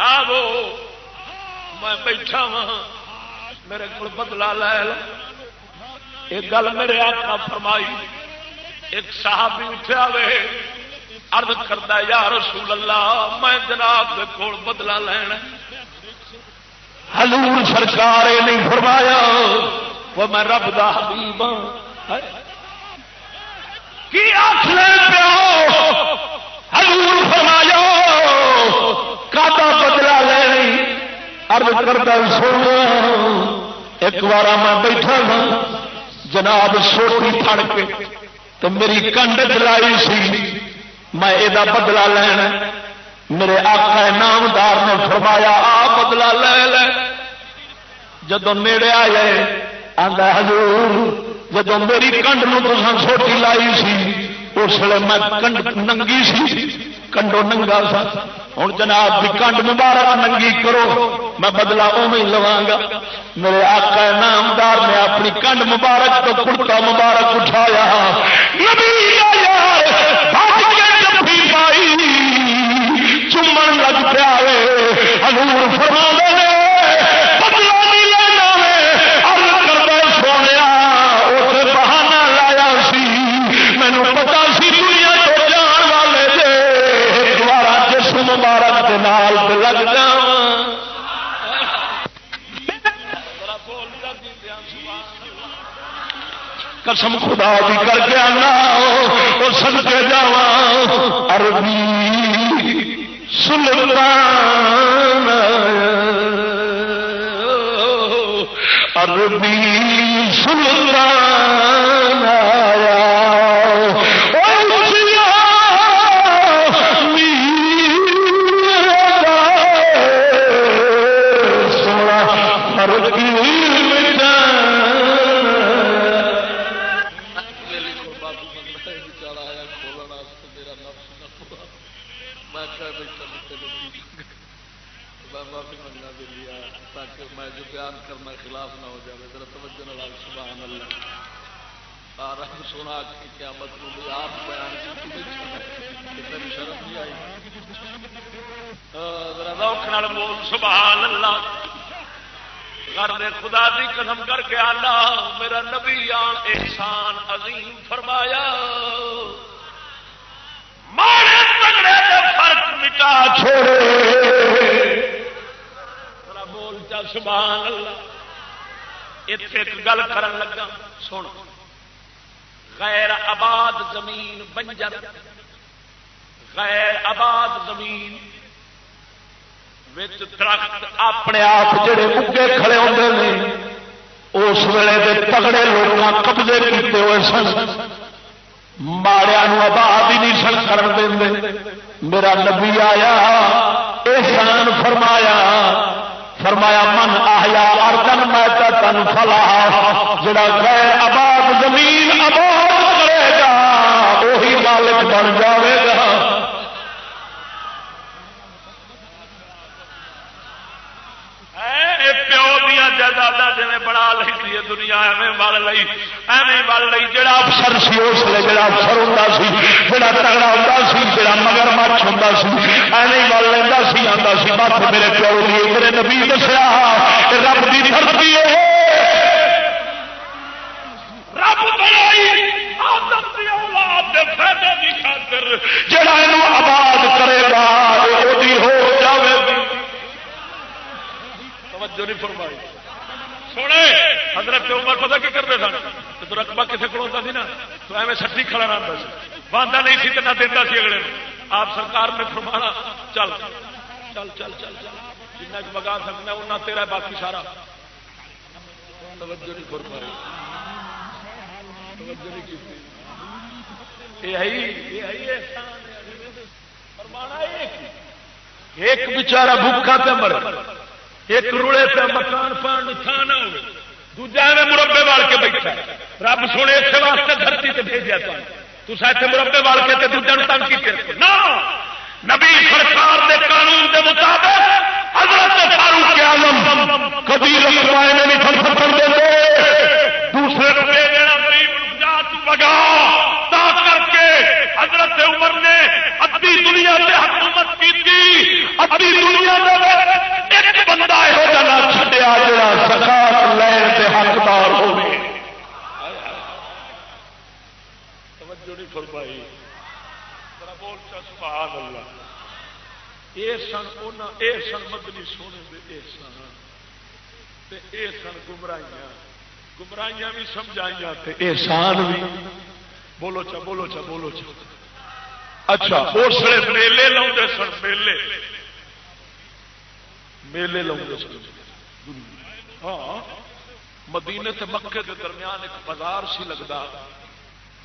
آو میں بیٹھا وا میرے کو بدلا لے لو. ایک گل میرے آقا فرمائی. ایک صحابی اٹھا وے عرض کرتا یا رسول اللہ میں جناب کے کول بدلا لینا. حضور سرکار نے نہیں فرمایا وہ میں رب دا حبیب ہاں کی آخ لے پیا. حضور فرمایا عرض کرتا سونا ایک بار میں بیٹھا تھا جناب سوٹی پھڑ کے تو میری کنڈ چلائی سی میں یہ بدلا لینا میرے آقا نامدار نے فرمایا آ بدلا لے لے جدو نیڑے آئے آندا حضور جدو میری کنڈ نو تساں سوٹی لائی سی اس لیے میں کنڈ ننگی سی کنڈو ننگا سا ہوں جناب کی کنڈ مبارک ننگی کرو میں بدلا اوی لوا گا میرے آقا نامدار نے اپنی کنڈ مبارک تو کرتا مبارک اٹھایا نبی پائی چومن لگ پیا حضور فرما بدلا نہیں لینا ارد کرتا سونے اس بہانا لایا سی مینو پتا سی دنیا تو جان والے دے دوبارہ جسم مبارک کے نال لگ جا قسم خدا بھی کر کے آنا وہ سد کے جا عربی سلطان عربی سلطان آیا سونا کی قیامت کو بھی آپ بیان شرم نہیں آئی بول سبحان اللہ غرض خدا دی قسم کر کے آنا میرا نبی آن احسان عظیم فرمایا مارے تگڑے دے فرق مٹا چھوڑے بول چا سبحان اللہ اتنے ایک گل کرن لگا سن غیر آباد زمین بنجر غیر آباد زمین درخت اپنے آپ جڑے اگے کھڑے ہوتے ہیں اس ویلے دے تگڑے لوگوں قبضے کیتے ہوئے سن ماڑیا آباد ہی نہیں سن کرن دے میرا نبی آیا احسان فرمایا فرمایا من آیا اردن میں تن فلا جڑا غیر آباد زمین آباد کرے گا وہی مالک بن جاوے گا پیو دیا جائیداد جی بنا لی دنیا ایویں ول لی ایویں ول لی جڑا افسر سی اس لیے جڑا افسر ہوتا سی جڑا تگڑا ہوتا سی جڑا مگر مچھ ہوتا سی ایویں ول لینا سی آتا سی بس میرے پیو لیے میرے نبی دسیا رب کی دھرتی ہے رب بنائی اولاد دے فائدے کی خاطر جڑا اینو آباد کرے گا وہی ہو جاوے گی توجہ نہیں فرمائی سونے حضرت عمر پتہ کی کرتے سن تو رقبہ کسی کو ہوتا سی نا تو ایویں سٹی کھڑا رہتا سی باندھا نہیں سی تو نہ دیتا سی اگلے آپ سرکار نے فرمانا چل چل چل چل چل جنہ مگا سکنا انہیں تیرا باقی سارا توجہ نہیں فرمائی توجہ نہیں کی ایک بچارا بھوکا پہ مرے ایک روڑے پہ مکان پان تھان نہ ہو دوجا میں مربے وال کے بیٹھا رب سونے اسے واسطے دھرتی سے بھیجا تو اتنے مربے وال کے دوجا تنگ کی نہ نبی سرکار دے قانون دے مطابق حضرت فاروق اعظم کبھی رقبائے نے نہیں پھر دے دوسرے روپے دینا غریب جات بگا تا کر کے حضرت عمر نے ادھی دنیا سے حکومت کی تھی ادھی دنیا میں ایک بندہ یہو جہاں چھڈیا جڑا زکات لین تے حقدار ہوے توجہ نہیں فرمائی ذرا بول چا سبحان اللہ اے سن انہاں اے سن مدنی سونے دے احسان تے اے سن گمراہیاں بھی سمجھائیاں تے احسان بھی بولو چا بولو چا بولو چا اچھا اس لیے میلے لاؤندے سن میلے میلے لاؤ سن. ہاں مدینے تے مکے کے درمیان ایک بازار سی لگتا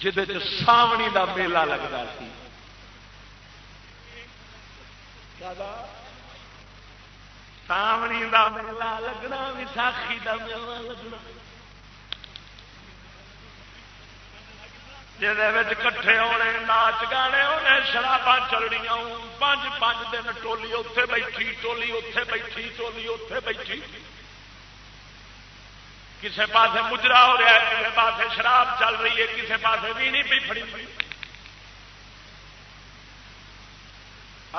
جہد ساونی دا میلہ لگتا سی. ساونی دا میلہ لگنا وساخی دا میلہ لگنا جہد کٹھے ہونے ناچ گانے ہونے شراباں چلنیاں 5 دن ٹولی اتے بیٹھی ٹولی اتے بیٹھی ٹولی اتے بیٹھی کسے پاسے مجرا ہو رہا ہے کسے پاسے شراب چل رہی ہے کسے پاسے بھی نہیں پی پڑی.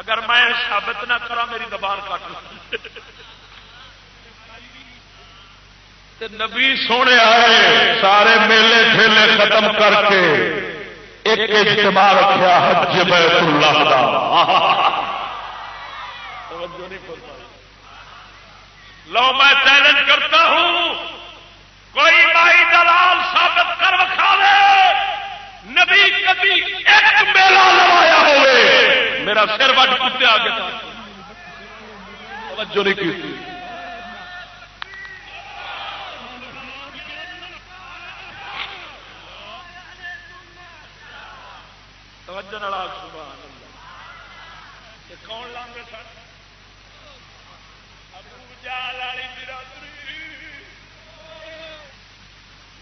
اگر میں ثابت نہ کرا میری زبان کٹ نبی سونے آئے سارے میلے ٹھیلے ختم کر کے ایک اجتماع رکھا حج بیت اللہ دا. لو میں چیلنج کرتا ہوں کوئی مائی دلال ثابت کر وکھاوے نبی کبھی ایک میلہ لوایا ہوئے میرا سر وٹ کتے آگے توجہ نہیں کی. توجہ نال سبحان اللہ. یہ کون لانگے سن؟ ابو جہل والی برادری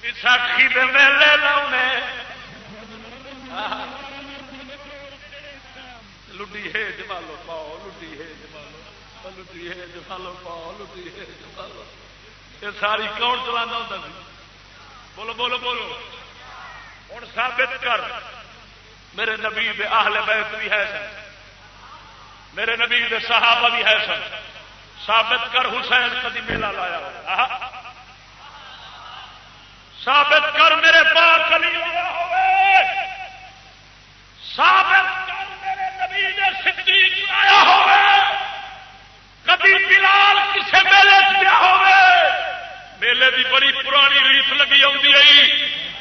وساکھی دے میلے لاؤنے لڈی ہے جمالو پاؤ لڈی ہے جمالو لڈی ہے جمالو پاؤ لڈی ہے جمالو. یہ ساری کون چلانا ہوتا سی؟ بولو بولو بولو. ہوں ثابت کر میرے نبی دے اہل بیت بھی ہے سن میرے نبی دے صحابہ بھی ہے سن. ثابت کر حسین کدی میلہ لایا ہو. ثابت کر میرے پاک علی لایا ہوئے. ثابت کر میرے نبی نے صدیق لایا ہوئے. کبھی بلال کسے میلے دیا ہوئے. میلے دی بڑی پرانی ریت لگی آتی رہی.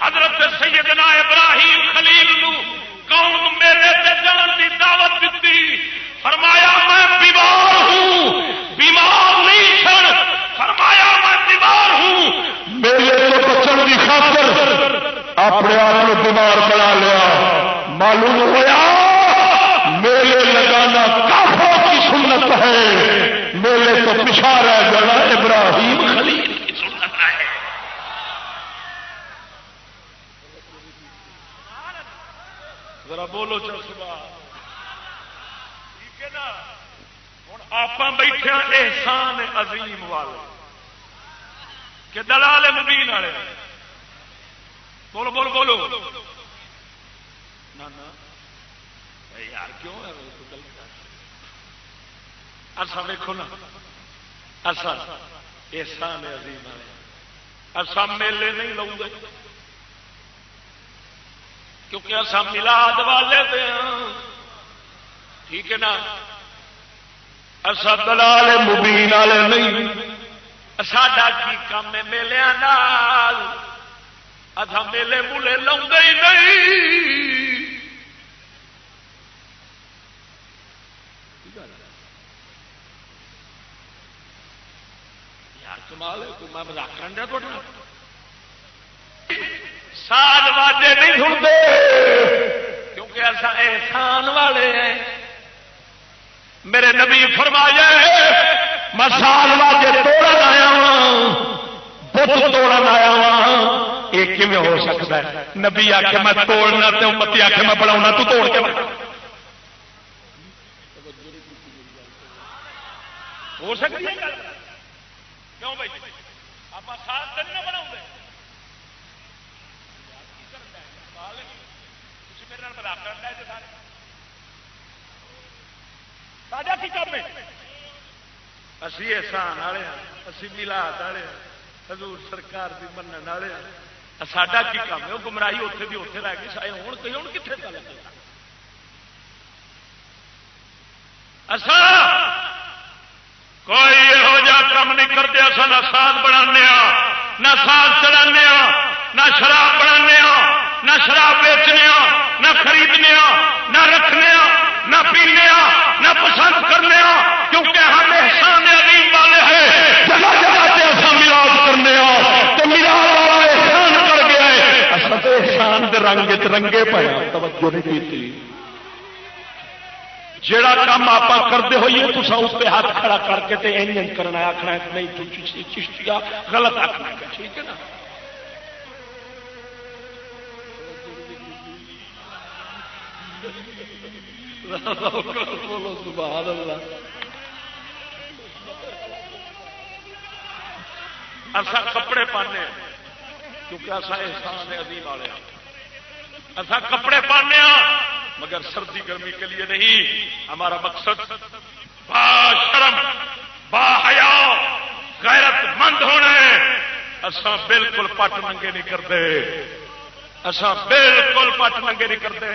حضرت سیدنا ابراہیم خلیل نو قوم میلے تے جان دی دعوت دیتی. فرمایا میں بیمار ہوں. بیمار نہیں سن. فرمایا میں بیمار ہوں. میلے تو بچن کی خاطر اپنے آپ کو بیمار بنا لیا. معلوم ہوا میلے لگانا کافروں کی سنت ہے. میلے تو پیچھا رہ جانا ابراہیم خلیل کی سنت ہے. ذرا بولو چل صبح ٹھیک ہے نا. ہوں آپ بیٹھے احسان عظیم والے کہ دلال مبین والے. بولو بولو بولو نا یار کیوں ہے اصا دیکھو نا اصا احسان عظیم والے اصا میلے نہیں لاؤ گے کیونکہ اصا ملاد والے دے ہاں. ٹھیک ہے نا. اصا دلال مبین والے نہیں. ساڈا کی کام ہے میلے نال. اصا میلے مولے لاؤ ہی نہیں. یار کمال ہے میں مزاق کر دیا تھوڑا. ساز واجے نہیں سنتے کیونکہ ایسا احسان والے ہیں. میرے نبی فرمایا میں ساز واجے توڑن آیا ہوں بت توڑن آیا ہوں. یہ کیون ہو سکتا ہے؟ نبی آخ میں توڑنا تو امتی آخ میں بڑھاؤنا تو توڑ کے بڑھا. ہو سکتی ہے کیوں بھائی آپ ساز تو نہیں بناؤ گے. اسی احسان والے ہاں. اسی میلاد والے ہاں. حضور سرکار بھی منن والے ہاں. ساڈا کی کام ہے وہ گمراہی اتنے بھی اتنے رہ گئی. سائے ہوں کوئی ہوں کتنے چل گیا. اصا کوئی یہو جہا کام نہیں کرتے. اصا نہ ساز بنا نہ ساز چڑھا نہ شراب بنا نہ شراب بیچنے نہ خریدنے نہ رکھنے نہ پینے نہ پسند کرنے کیونکہ ہم احسان عظیم رنگ رنگے پایا توجہ نہیں کی جڑا کام آپ کرتے ہوئیے تو اس پہ ہاتھ کھڑا کر کے تے انجن کرنا آخنا نہیں تو چشتیا غلط آخنا ہے ٹھیک ہے نا بولو سبحان اللہ اصا کپڑے پانے کیونکہ اصا احسان عظیم والے اصا کپڑے پانے مگر سردی گرمی کے لیے نہیں ہمارا مقصد با شرم با حیا غیرت مند ہونا ہے اصا بالکل پٹ ننگے نہیں کرتے اصا بالکل پٹ ننگے نہیں کرتے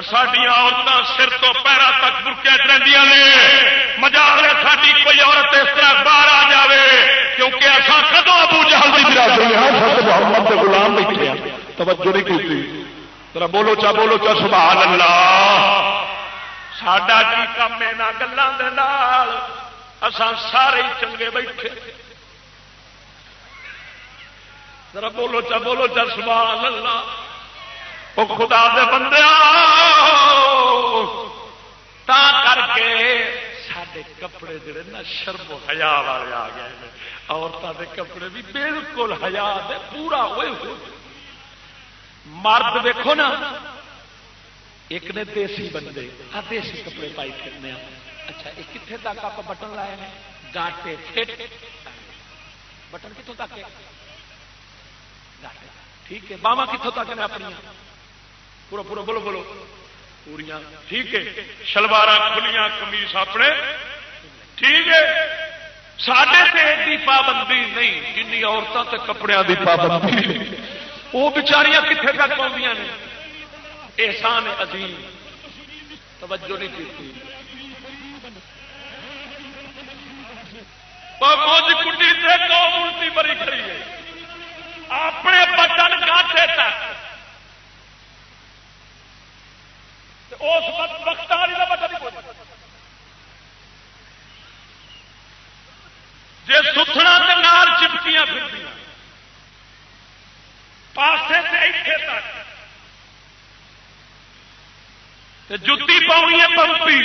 ساڈیاں عورتیں سر تو پیروں تک برقعے رہندیاں نے مجال ہے ساری کوئی عورت اس طرح باہر آ جائے کیونکہ اصا کدو ابو جہل کی برادری ہاں محمد کے غلام بیٹھے ہیں توجہ نہیں کی ذرا بولو چا سبحان اللہ ساڈا کی کام ہے نہ گلاں دے نال اساں سارے چنگے بیٹھے ذرا بولو چا سبحان اللہ او خدا دے بندیاں تا کر کے ساڈے کپڑے جڑے نا شرم و حیا والے آ گئے ہیں عورتاں دے کپڑے بھی بالکل حیا دے پورا ہوئے ہوئے مرد دیکھو نا ایک نے دیسی بندے دیسی کپڑے پائی پھرنے اچھا یہ کتنے تک آپ بٹن لائے ہیں گاٹے بٹن کتوں تک گاٹے ٹھیک ہے باواں کتوں تک نے اپنی پورا بولو پوریا ٹھیک ہے شلوار کھلیاں کمیز اپنے ٹھیک ہے ساڈے تے ایڈی پابندی نہیں جنی عورتوں تے کپڑے دی پابندی وہ بچاریاں کتنے تک پہنچیاں نے احسان عظیم توجہ نہیں کی موج کٹی سے قوم الٹی بری کھڑی ہے اپنے بٹن گاٹے تک اس وقت والی کا بٹن نہیں جی ستھنا کے نال چپکیاں پھرتی پاسے سے ایتھے تک جتی پاؤنی ہے پمپی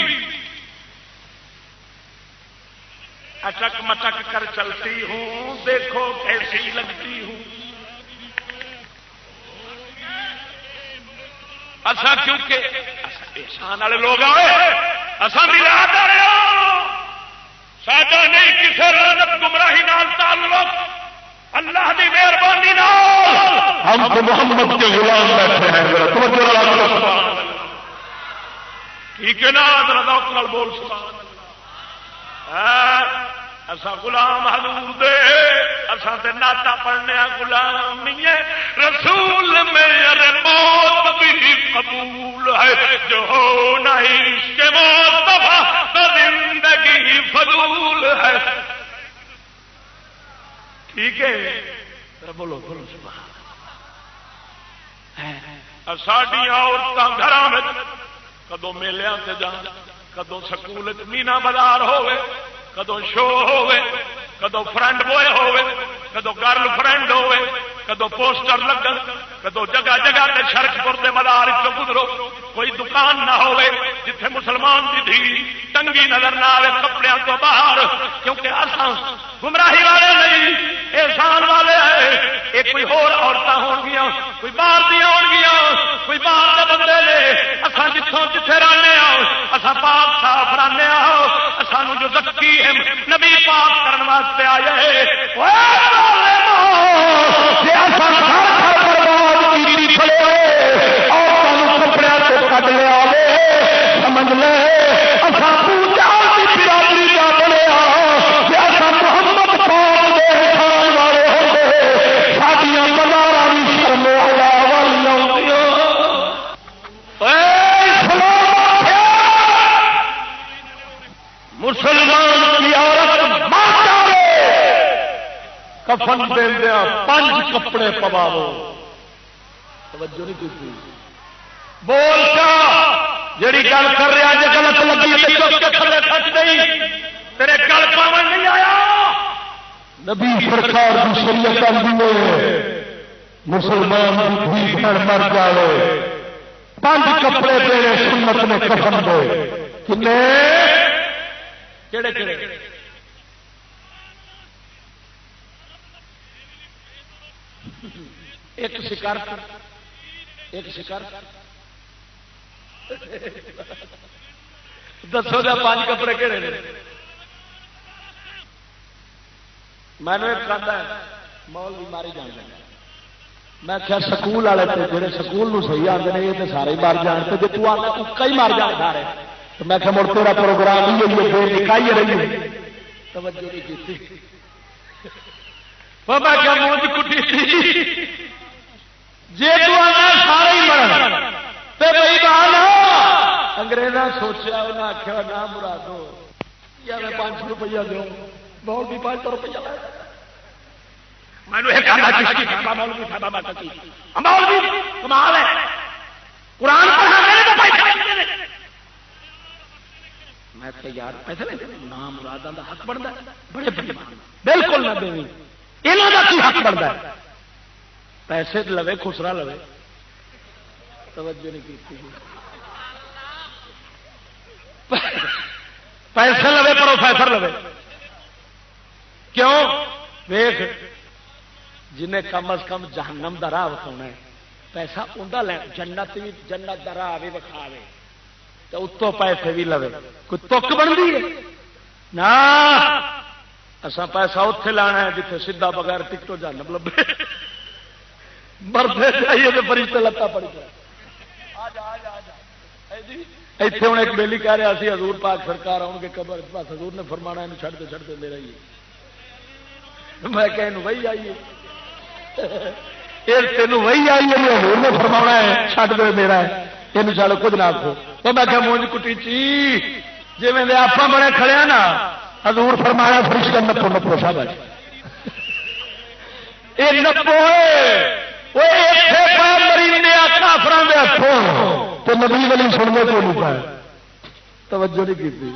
اٹک مٹک کر چلتی ہوں دیکھو کیسی لگتی ہوں اصا کیونکہ احسان والے لوگ آئے اصا ملاد رہے ساڈا نہیں کسی رانت گمراہی نال تعلق اللہ کی مہربانی ہم تو محمد کے غلام بیٹھے ہیں ٹھیک ہے نا بول ایسا غلام حضور دے ایسا تے ناتا پڑھنے غلام رسول میرے موت بھی قبول ہے جو نہ عشق مصطفیٰ تو زندگی فضول ہے ٹھیک ہے بولو ساڈی عورتاں گھراں وچ کدو میلیاں تے جان کدو سکول مینا بازار ہوے کدو شو ہوے کدو فرینڈ بوائے ہوے کدو گرل فرینڈ ہوے کدو پوسٹر لگن کدو جگہ جگہ تے شرک پور دے مدار چ گزرو کوئی دکان نہ ہوے جتھے مسلمان دی دھی تنگی نظر نہ آئے کپڑیاں تو باہر کیونکہ اساں گمراہی والے نہیں احسان والے ہیں یہ کوئی ہور عورتاں ہون گیاں کوئی باہر دیا ہون گیاں کوئی باہر دے بندے نے اساں جتھوں جتھے رہنے اساں پاک صاف رہنے سانو جو زکی ہے نبی پاک کرن واسطے آئے سمجھ لے برادری کا بنیا محمد والے ساڈیاں بازار مسلمان کی عورت کفن دیا 5 کپڑے پواو توجہ نہیں کی بول کیا جیڑی گل کر رہا جی غلط لگی تھلے سچ نہیں تیرے گل پاون نہیں آیا نبی سرکار کی شریعت مسلمان کی دھی بہن مر جائے 5 کپڑے دینے سنت نے کفن دے کنے کیڑے کیڑے ایک شکار دسو گا 5 کپڑے کہڑے نے میں نے ایک کہا ہے مول بھی ماری جان میں کیا سکول والے جڑے سکول نو صحیح آتے ہیں یہ تو سارے ہی مار جان تو جی تو آتا ہی مار جان سارے تو میں کہ مڑ تیرا پروگرام ہی ہے بے نکائی رہی توجہ نہیں کی میں کیا منہ کی کٹی تھی جی تو آنا سارے ہی مرن تو بھائی بہانا انگریزاں سوچا انہیں آخیا نہ مرادو یا میں 500 روپیہ دوں بہت بھی 500 روپیہ لے قرآن میں یار پیسے نام مراداں دا حق بنتا بڑے بالکل نہ دیں یہاں کا کی حق بنتا ہے پیسے لوے خسرا لوے توجہ نہیں کی پیسے لوے پروفیسر لوے کیوں ویخ جنہیں کم از کم جہنم دا راہ وکھاؤنا ہے پیسہ انہوں لے جنت بھی جنت دا راہ بھی وکھا دے تو اتوں پیسے بھی لوے کوئی تک بنتی ہے نا اصا پیسہ اتے لانا ہے جتنے سیدھا بغیر ٹکٹوں جہنم لبے مرتے چاہیے تو فرشتے لتا پڑ جائے اتنے ہوں ایک بیلی کہہ رہا سی حضور پاک سرکار آؤ گے قبر پاس حضور نے فرمانا یہ چھڑتے دے رہی ہے میں کہ وہی آئیے تین وہی آئیے حضور نے فرمانا ہے چھڈ دے میرا ہے یہ چل کچھ نہ آخو تو میں کہ مونج کٹی چی جی میں آپ بڑے کھڑے ہیں نا حضور فرمایا فرشتے نپو نپو سب یہ نپو کافران دے ہاتھوں تو نبی ولی سننے کو نہیں پائے توجہ نہیں کی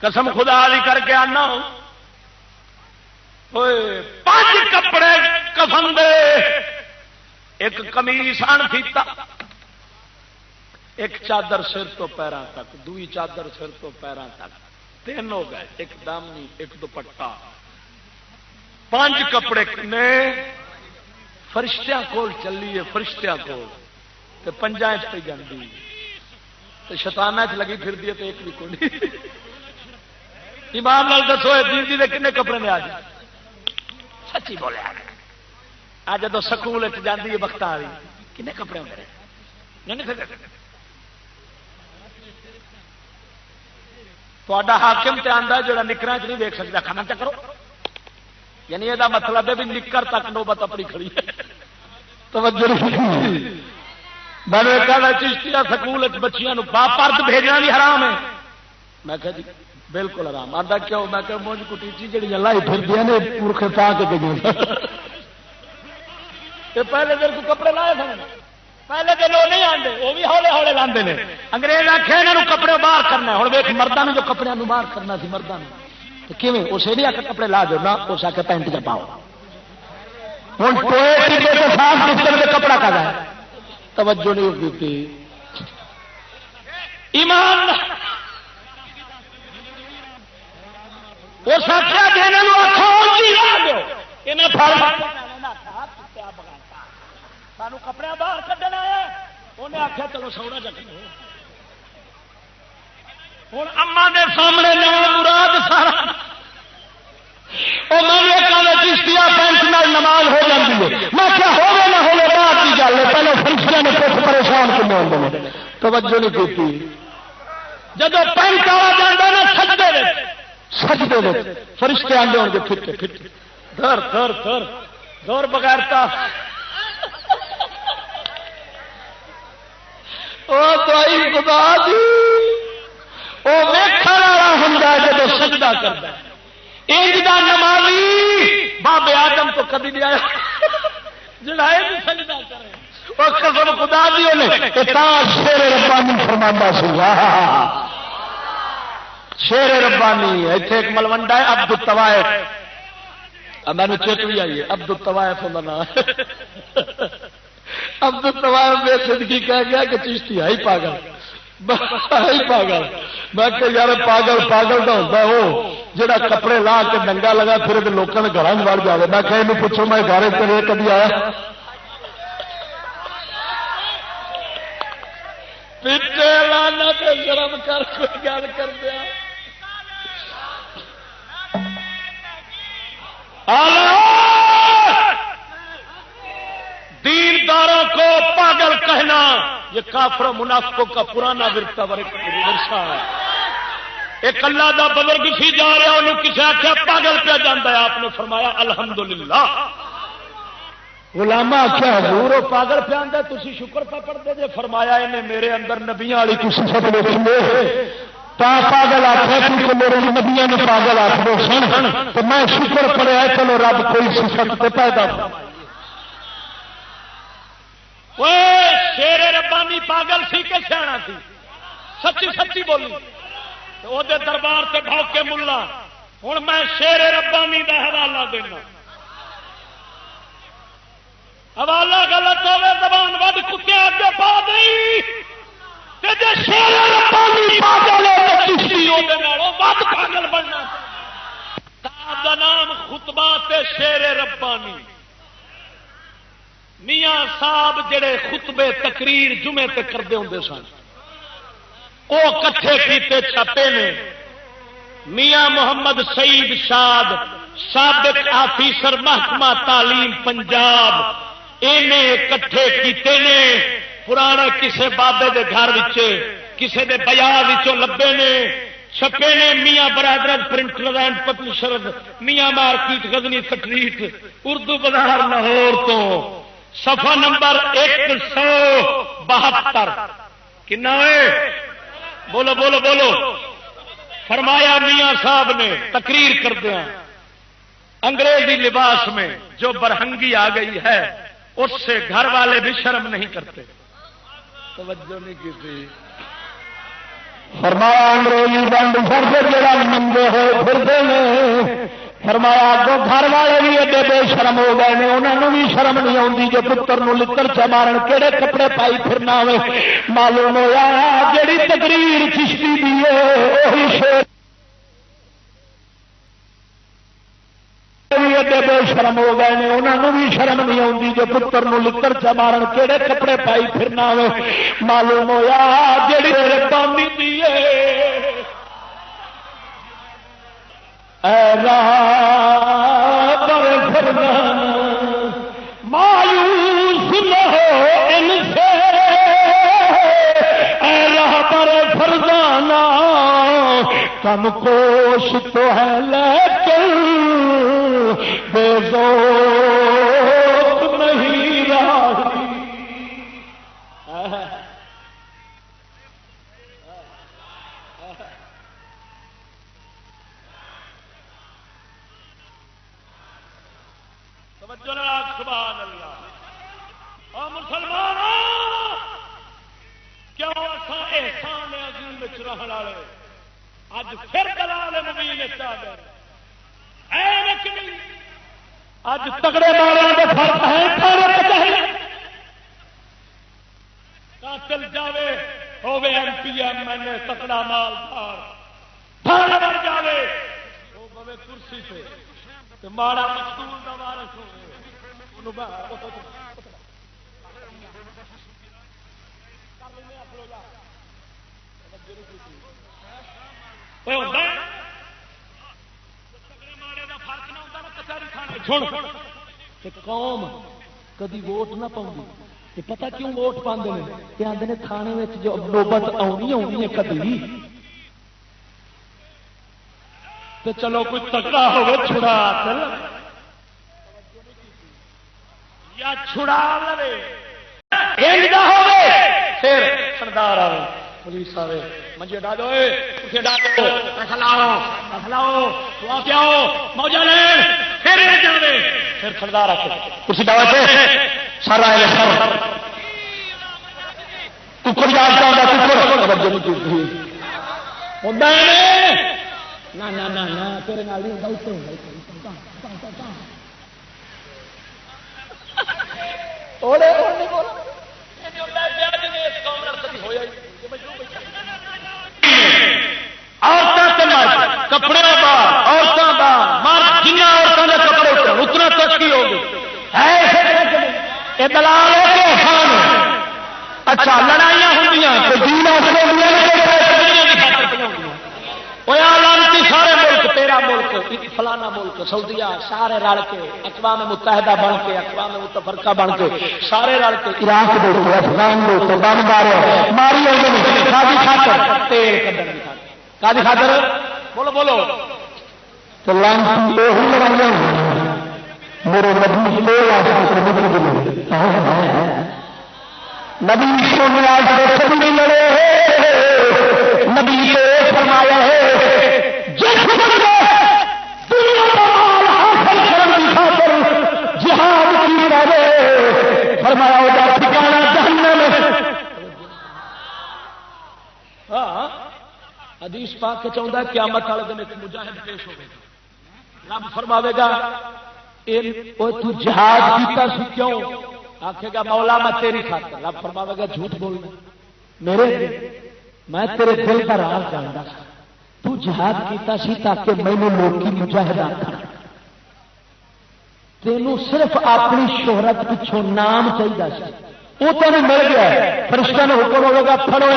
قسم خدا دی کر کے آنا 5 کپڑے کفن دے ایک قمیص آن فیتا ایک چادر سر تو پیروں تک دوئی چادر سر تو پیروں تک 3 ہو گئے ایک دامنی ایک دوپٹہ 5 کپڑے کنے فرشتیاں کول چلی ہے فرشتیاں کول تے 5 پہ جاندی تے شیطانہ چ لگی پھر دی تے ایک بھی کوئی ایمان نال دسو دیدی دے کنے کپڑے نے آج سچی بولیا آج جدو سکول جاندی ہے بختہ والی کنے کپڑے ہوندے نہیں تہاڈا حاکم تے آندا جڑا نکراں چ نہیں دیکھ سکدا کھانا چ کرو یعنی یہ مطلب ہے بھی نکر تک نوبت اپنی کھڑی ہے توجہ میں نے کہا چشتیہ سکول بچیاں پرد بھیجنا بھی حرام ہے میں کہا جی بالکل حرام آتا کیوں میں کہ مونج کٹی چی جڑی لائی پھر نے پورکھے پا کے پہلے دن کو کپڑے لائے تھے پہلے دن وہ نہیں آتے وہ بھی ہولے ہولے لاندے نے انگریز آخیا یہاں کپڑے باہر کرنا ہوں ویک مردوں جو کپڑے باہر کرنا سی مردوں کیویں اسے نہیں آ کے کپڑے لا دو نہ اس آ کے پینٹ چ پاؤ ہوں کپڑا کا توجہ نہیں ہوتی ایمان اس سانو کپڑے باہر کھڈنا ہے انہیں آخیا چلو سونا چکو ہوں اما دے سامنے مراد سارا چشتیا پینٹ نماز ہو جاتی ہے میں کیا ہوگا نہ ہوگا بات کی گل ہے پہلے فرشتیاں نے کچھ پریشان کنے ہوتے ہیں توجہ نہیں کی جب پینٹ آ جاتا نا سجدے فرشتے آدھے ہو گے پھٹے پھٹے دھر دھر دھر دور بغیرتا خدا دی وہ ویکھن والا ہوں جب سجدہ کرتا ہے نمازی بابے آدم تو کبھی نہیں آیا جڑا سجدہ کرے وہ قسم خدا دی شیر ربانی فرماتا سا شیر ربانی اتنے ایک ملوڈا ہے عبد الطوائف میں نے چیت بھی آئی ہے عبد الطوائف کا نام عبد الطوائف بے صدقی کہہ گیا کہ چشتی ہے ہی پاگل پاگل میں کہ یار پاگل پاگل کا ہوتا وہ جہاں کپڑے لا کے ننگا لگا پھر لوگوں نے گھر وڑ جائے میں کہ پوچھو میں گھر کرے کبھی آیا پیچھے لانا تو شرم کر کوئی گل کر دیا دینداروں کو پاگل کہنا یہ کافر و منافقوں کا پرانا ورثہ ہے. ایک اللہ دا بزرگ سی جا رہا انہوں کسی آخیا پاگل پہ جانا ہے آپ نے فرمایا الحمدللہ. غلامہ آخیا حضور وہ پاگل پہ آتا تھی شکر پہ پڑھتے جی فرمایا انہیں میرے اندر نبیاں والی کسی سب پاگل آخر میرے نبیاں نے پاگل آخر سن تو میں شکر پڑیا چلو رب کوئی صفت پیدا شیر ربانی پاگل سی کہ سیاح سی سچی سچی بولی وہ دربار سے بھاؤ کے ملا ہوں میں شیر ربانی کا حوالہ دینا حوالہ غلط ہوے زبان ود کتے اگے پا دی جی شیر ربانی پاگل ود پاگل بننا کا نام خطبات شیر ربانی. میاں صاحب جڑے خطبے تقریر جمعے تے کرتے ہوں سن وہ کٹھے کیتے چھپے نے. میاں محمد سعید شاد سابق آفیسر محکمہ تعلیم پنجاب انہیں کٹھے کیتے نے. پرانا کسے بابے دے گھر کسے دے بیاض لبے نے چھپے نے. میاں برادر پرنٹر اینڈ پبلشر میاں مارکیٹ غزنی سٹریٹ اردو بازار لاہور تو صفحہ نمبر 172 کنا ہے بولو بولو بولو. فرمایا میاں صاحب نے تقریر کردیا انگریزی لباس میں جو برہنگی آ گئی ہے اس سے گھر والے بھی شرم نہیں کرتے. توجہ نہیں کی تھی. فرمایا انگریزی بند فرد جڑا منگے ہوئے پھرتے ہیں. فرمایا گو گھر والے بھی ایڈے بے شرم ہو گئے ہیں انہوں بھی شرم نہیں آتی جو پتر لڑ چ مارن کہڑے کپڑے پائی پھرنا ہوئے. معلوم ہوا جیڑی تقریر چشتی دی ہے وہی شیر ایڈے بے شرم ہو گئے ہیں انہوں بھی شرم نہیں آتی جو پتر لڑ چ مارن کہڑے کپڑے پائی پھرنا ہوئے. معلوم ہوا جیڑی ربانی دی ہے مایوس نہ ہو ان سے اے رہبر فرزانہ کم کوش تو ہے لیکن بے ذوق نہیں رہی. سبحان اللہ. اور مسلمانوں کیوں ایسا احسان عظیم میں رہن والے اج پھر دلال مبین آ گئے اج تگڑے مارے کے فرق ہے قاتل جاوے ہوے M P M L A تکڑا مالدار تھانے بن جاوے وہ بوے کرسی سے ماڑا مقتول دا وارث ہوے قوم کدی ووٹ نہ پاؤں پتا کیوں ووٹ پاندے نے آدھے تھانے میں جو نوبت آنی ہے کدی تو چلو کوئی تکڑا ہوگا چھڑا چل یا چھڑا لے پھر سردار آئے پولیس آئے منجے ڈالو اسے ڈالو لاؤ پیاؤ موجہ لے پھر جاوے پھر سردار آ کے کسی دعوت سارا ککر جاتا ہوتا ککر تیرے عورتوں سے مرد کپڑے کا عورتوں کا مرد جنہ عورتوں کے کپڑے اتنا ترقی ہوگی یہ دلال اچھا لڑائیاں لانتی سارے ملک تیرا ملک فلانا ملک سعودیہ سارے رل کے اقوام متحدہ بن کے اقوام متفرقہ بن کے سارے رل کے عراق افغان بم ماری خاطر خاطر بولو بولو میرے نبی نبی لڑے نبی فرمایا ہے جہاد کی فرمایا ہوگا ٹھکانا جہنم میں. ہاں حدیث پاک کے چاہتا ہے قیامت والے دن ایک مجاہد پیش ہوگا رب فرماوے گا تو جہاد کیتا سی کیوں آخے گا مولا میں تیری خاطر رب فرماوے گا جھوٹ بولنا میرے میں تیرے دل کا راز جانتا تو جہاد کیتا سی تاکہ میں نے لوگ کی مجاہد آتا تینوں صرف اپنی شہرت پچھوں نام چاہیے سی وہ تینوں مل گیا فرشتہ نے حکم ہوگا پھڑو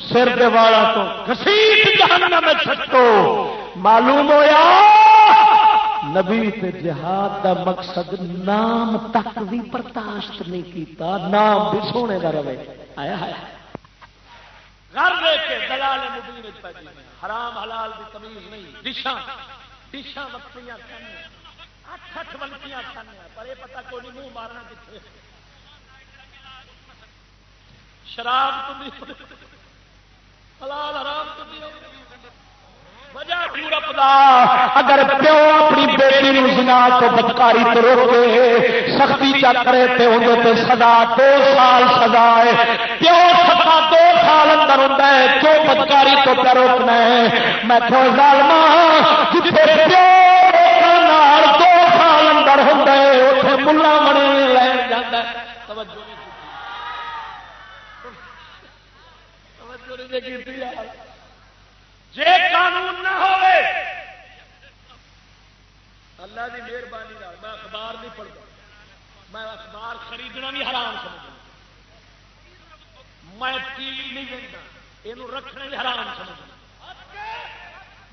سر کے والا تو گھسیٹ جہنم میں چھٹو معلوم ہویا نبی تے جہاد دا مقصد نام تک بھی برداشت نہیں کیتا نام بھی سونے دا رہے آیا ہے گھر لے کے دلال مبین وچ پہ جی حرام حلال دی تمیز نہیں ڈشاں وقتیاں کھانے 8 ونکیاں کھانے پر یہ پتہ کوئی نہیں منہ مارنا کتنے شراب تو نہیں حلال حرام تو نہیں وجہ یورپ دا اگر پیو اپنی بیٹی نو زنا تو بدکاری تو روکے سختی چا کرے تے اونوں تے سزا 2 سال سزا ہے پیو سزا 2 سال اندر ہوندا ہے جو بدکاری تو کر روکنا ہے میں کہ ظالما جتھے پیو نال 2 سال اندر ہوندا ہے اوتھے ملا بنے لے جاندا ہے توجہ نہیں کیتی یار جے قانون نہ ہوئے اللہ کی مہربانی میں اخبار نہیں پڑھتا میں اخبار خریدنا بھی حرام سمجھتا میں ٹی وی نہیں دیکھتا یہ رکھنا بھی حرام سمجھتا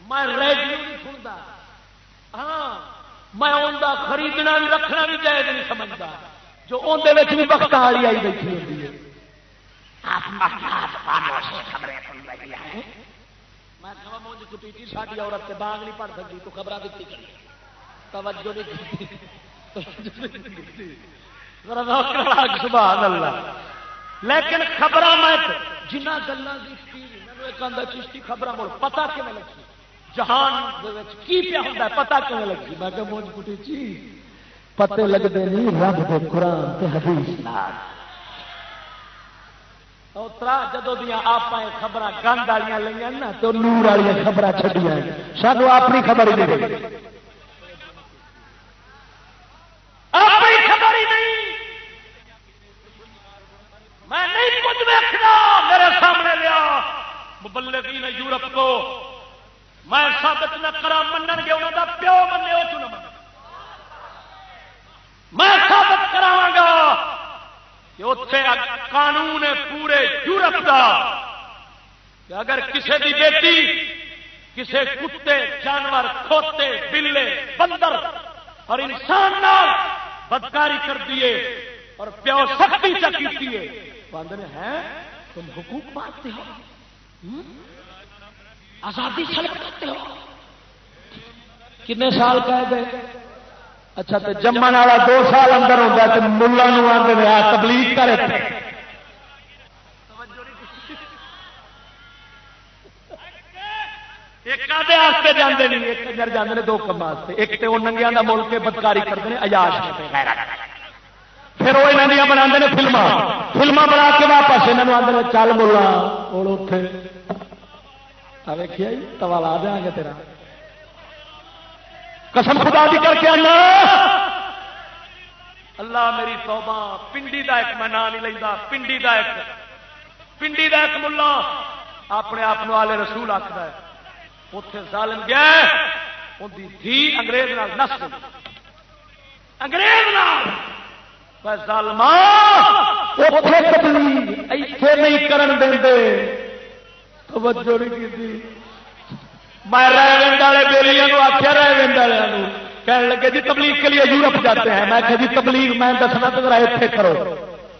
میں ریڈیو نہیں سنتا ہاں میں اندا خریدنا بھی رکھنا بھی جائز نہیں سمجھتا جو اندر بھی وقت والی آئی بیٹھی ہوتی ہے میں کہا مونج کٹی جی ساری عورت سے بانگ نہیں پڑھ سکتی تو خبریں دیتی کر توجہ نہیں کی سبحان اللہ لیکن خبر میں جنہ گلوں کی چشتی خبر مڑ پتا کیون لگی جہان کی پیا ہوتا پتا کیون لگی میں کہ مونج کٹی جی پتے لگتے نہیں رب دے قرآن تے حدیث جدو دیا آپ خبر گند والی لیا نا تو نور والی خبر چڈیا سانو اپنی خبر ہی نہیں اپنی خبر ہی نہیں میں نہیں کچھ دیکھنا میرے سامنے لیا مبلغین یورپ کو میں ثابت نہ کرا منن گے انہوں کا پیو منے وہ چ نہ میں ثابت کراواں گا اتنے قانون ہے پورے یورپ کا کہ اگر کسی کی بیٹی کسی کتے جانور کھوتے بلے بندر اور انسان نال بدکاری کر دیے اور پیو سختی چکی ہے بندر ہے تم حقوق مانتے ہو آزادی سلب کرتے ہو کتنے سال کہہ گئے اچھا تو جمن والا 2 سال اندر ہوتا ہے تو ملا آتے تبلیغ کرے ایک آدھے جانے نہیں ایک ادھر جانے 2 کام واسطے ایک تو وہ ننگیا کا ملک بدکاری کرتے ہیں عیاش پھر وہ یہاں بنا فلما بنا کے واپس یہاں آتے چل ملا اور اتے ویکھیا توا لا دیا گے تیرا قسم خدا دی کر کے آنا اللہ میری توبہ پنڈی دا ایک میں نام نہیں لینا پنڈی دا ایک ملا اپنے آپ آلے رسول آخر ہے اتے ظالم گیا اندی دھی انگریز نال نس گئی انگریز نال ظالما اوتھے تبلیغ ایتھے نہیں کرن دیندے توجہ نہیں کی میں رہوند والے بیلیاں نو آخیا رہوند والوں کہنے لگے جی تبلیغ کے لیے یورپ جاتے ہیں میں کہا جی تبلیغ میں دسنا تو ذرا اتنے کرو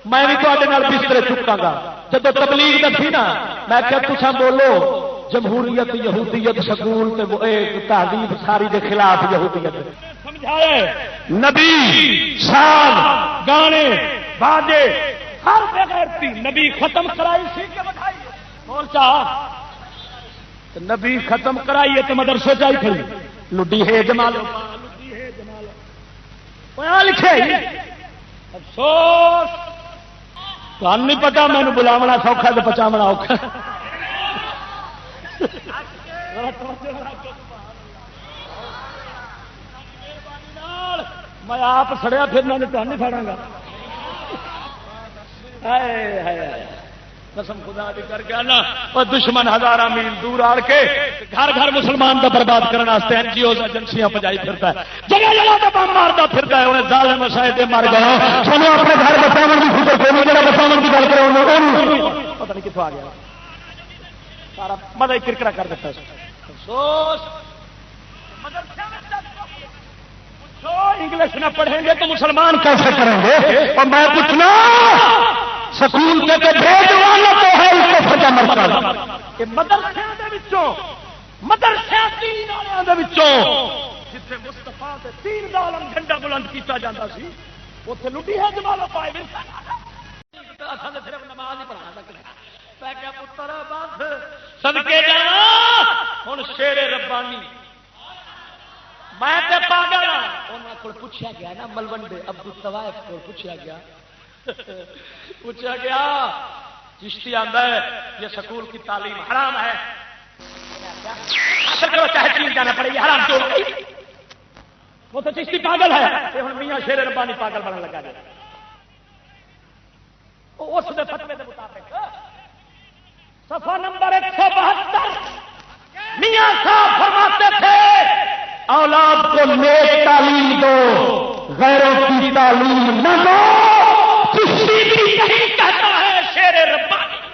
میں بھی تے بسترے چکاں گا جب تبلیغ دسی نا میں کہا تساں بولو جمہوریت یہودیت سکول تہذیب ساری دے خلاف یہودیت سمجھائے نبی شان گانے باجے ہر بغیرتی نبی ختم کرائی سی کہ بٹھائی بول چاہ نبی ختم کرائیے تو مدرسے چاہیے کھڑی لڈی ہے جمالو لکھے افسوس تمہیں نہیں پتا مینو بلاونا سوکھا تو پچاونا اوکھا میں آپ سڑیا پھرنا نہیں سڑا گا قسم خدا دی کر کے آنا اور دشمن ہزارہ میل دور آڑ کے گھر گھر مسلمان کا برباد کرنے این جی اوز ایجنسیاں پجائی پھرتا ہے جگہ جگہ کا بم مارتا پھرتا ہے انہیں ظالم شاید مر گیا چلو اپنے گھر بچاؤ کی فکر کوئی جگہ بچاؤ کی گل کرو پتہ نہیں کتوں آ گیا سارا مزہ ہی کرکرا کر دیتا افسوس انگلش نہ پڑھیں گے تو مسلمان کیسے کریں گے اور میں پوچھنا سکول کے بھیج والا تو ہے اس کو سزا مرتا کہ مدرسے جتنے مستفا تین دالم جھنڈا بلند کیا جاتا سی اتنے لٹی ہے جمالو پائے صرف نماز ہی پڑھا سکتے پتر بس صدقے جانا ہوں شیر ربانی میں پاگل انہوں کو پوچھا گیا نا ملوڈے عبد الطوائف کو پوچھا گیا چشتی آتا ہے یہ سکول کی تعلیم حرام ہے چاہے چین جانا پڑے گی حرام کیوں وہ تو چشتی پاگل ہے میاں شیر ربانی پاگل بننے لگا جائے اس فتوے کے مطابق صفحہ نمبر 172 میاں صاحب فرماتے تھے اولاد کو نیک تعلیم دو غیروں کی تعلیم نہ دو کسی بھی نہیں کہتا ہے شیر ربانی